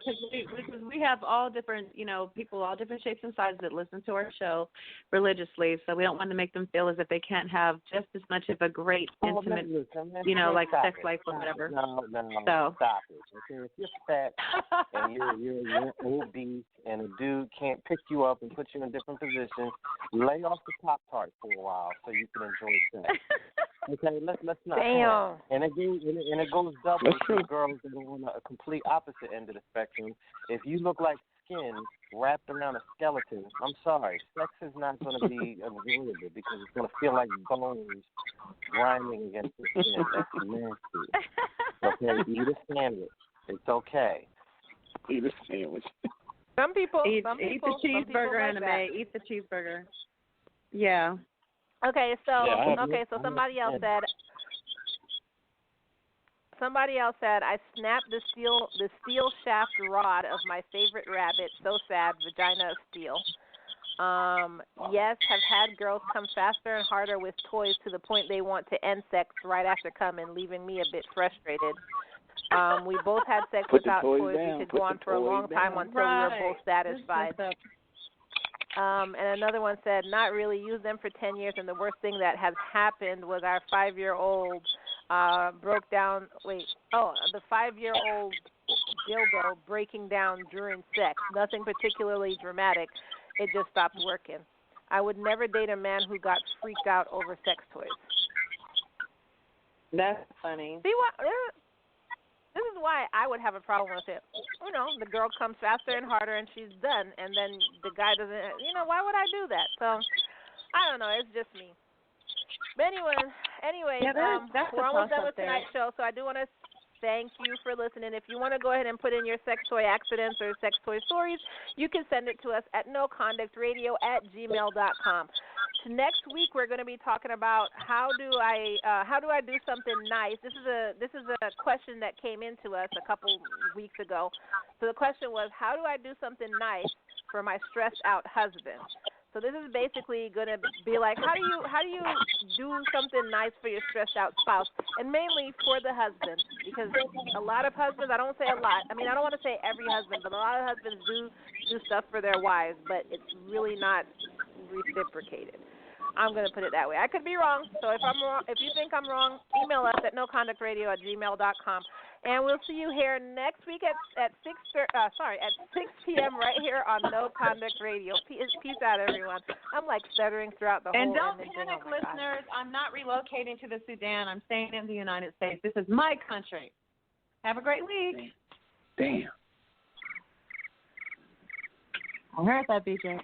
Because we have all different, people, all different shapes and sizes that listen to our show religiously. So we don't want to make them feel as if they can't have just as much of a great, intimate, like sex life or whatever. No, stop it. Okay, if you're fat and you're obese and a dude can't pick you up and put you in different positions, lay off the Pop-Tart for a while so you can enjoy sex. Okay, let's not. Damn. And it goes double to girls that are on a complete opposite end of the spectrum. If you look like skin wrapped around a skeleton, I'm sorry, sex is not going to be enjoyable because it's going to feel like bones grinding against the skin. That's nasty. Okay, eat a sandwich. It's okay. Eat a sandwich. Some people eat the cheeseburger, anime. Eat the cheeseburger. Yeah. Okay, so somebody else said I snapped the steel shaft rod of my favorite rabbit. So sad, vagina of steel. Yes, have had girls come faster and harder with toys to the point they want to end sex right after coming, leaving me a bit frustrated. We both had sex without toys. We could go on for a long time until we were both satisfied. And another one said, not really, used them for 10 years, and the worst thing that has happened was our 5-year-old broke down, the 5-year-old dildo breaking down during sex. Nothing particularly dramatic. It just stopped working. I would never date a man who got freaked out over sex toys. That's funny. See what? This is why I would have a problem with it. The girl comes faster and harder and she's done, and then the guy doesn't, why would I do that? So, I don't know. It's just me. But anyway, yeah, that's we're almost done with tonight's show, so I do want to thank you for listening. If you want to go ahead and put in your sex toy accidents or sex toy stories, you can send it to us at noconductradio@gmail.com. Next week we're going to be talking about how do I do something nice. This is a question that came into us a couple weeks ago. So the question was, how do I do something nice for my stressed out husband? So this is basically going to be like, how do you do something nice for your stressed out spouse, and mainly for the husband, because a lot of husbands, I don't say a lot, I mean, I don't want to say every husband, but a lot of husbands do stuff for their wives, but it's really not reciprocated. I'm going to put it that way. I could be wrong, so if I'm wrong, if you think I'm wrong, email us at noconductradio@gmail.com. And we'll see you here next week at 6 p.m. right here on No Conduct Radio. Peace out, everyone. I'm like stuttering throughout the whole. And don't panic, listeners. I'm not relocating to the Sudan. I'm staying in the United States. This is my country. Have a great week. Damn. I heard that, BJ.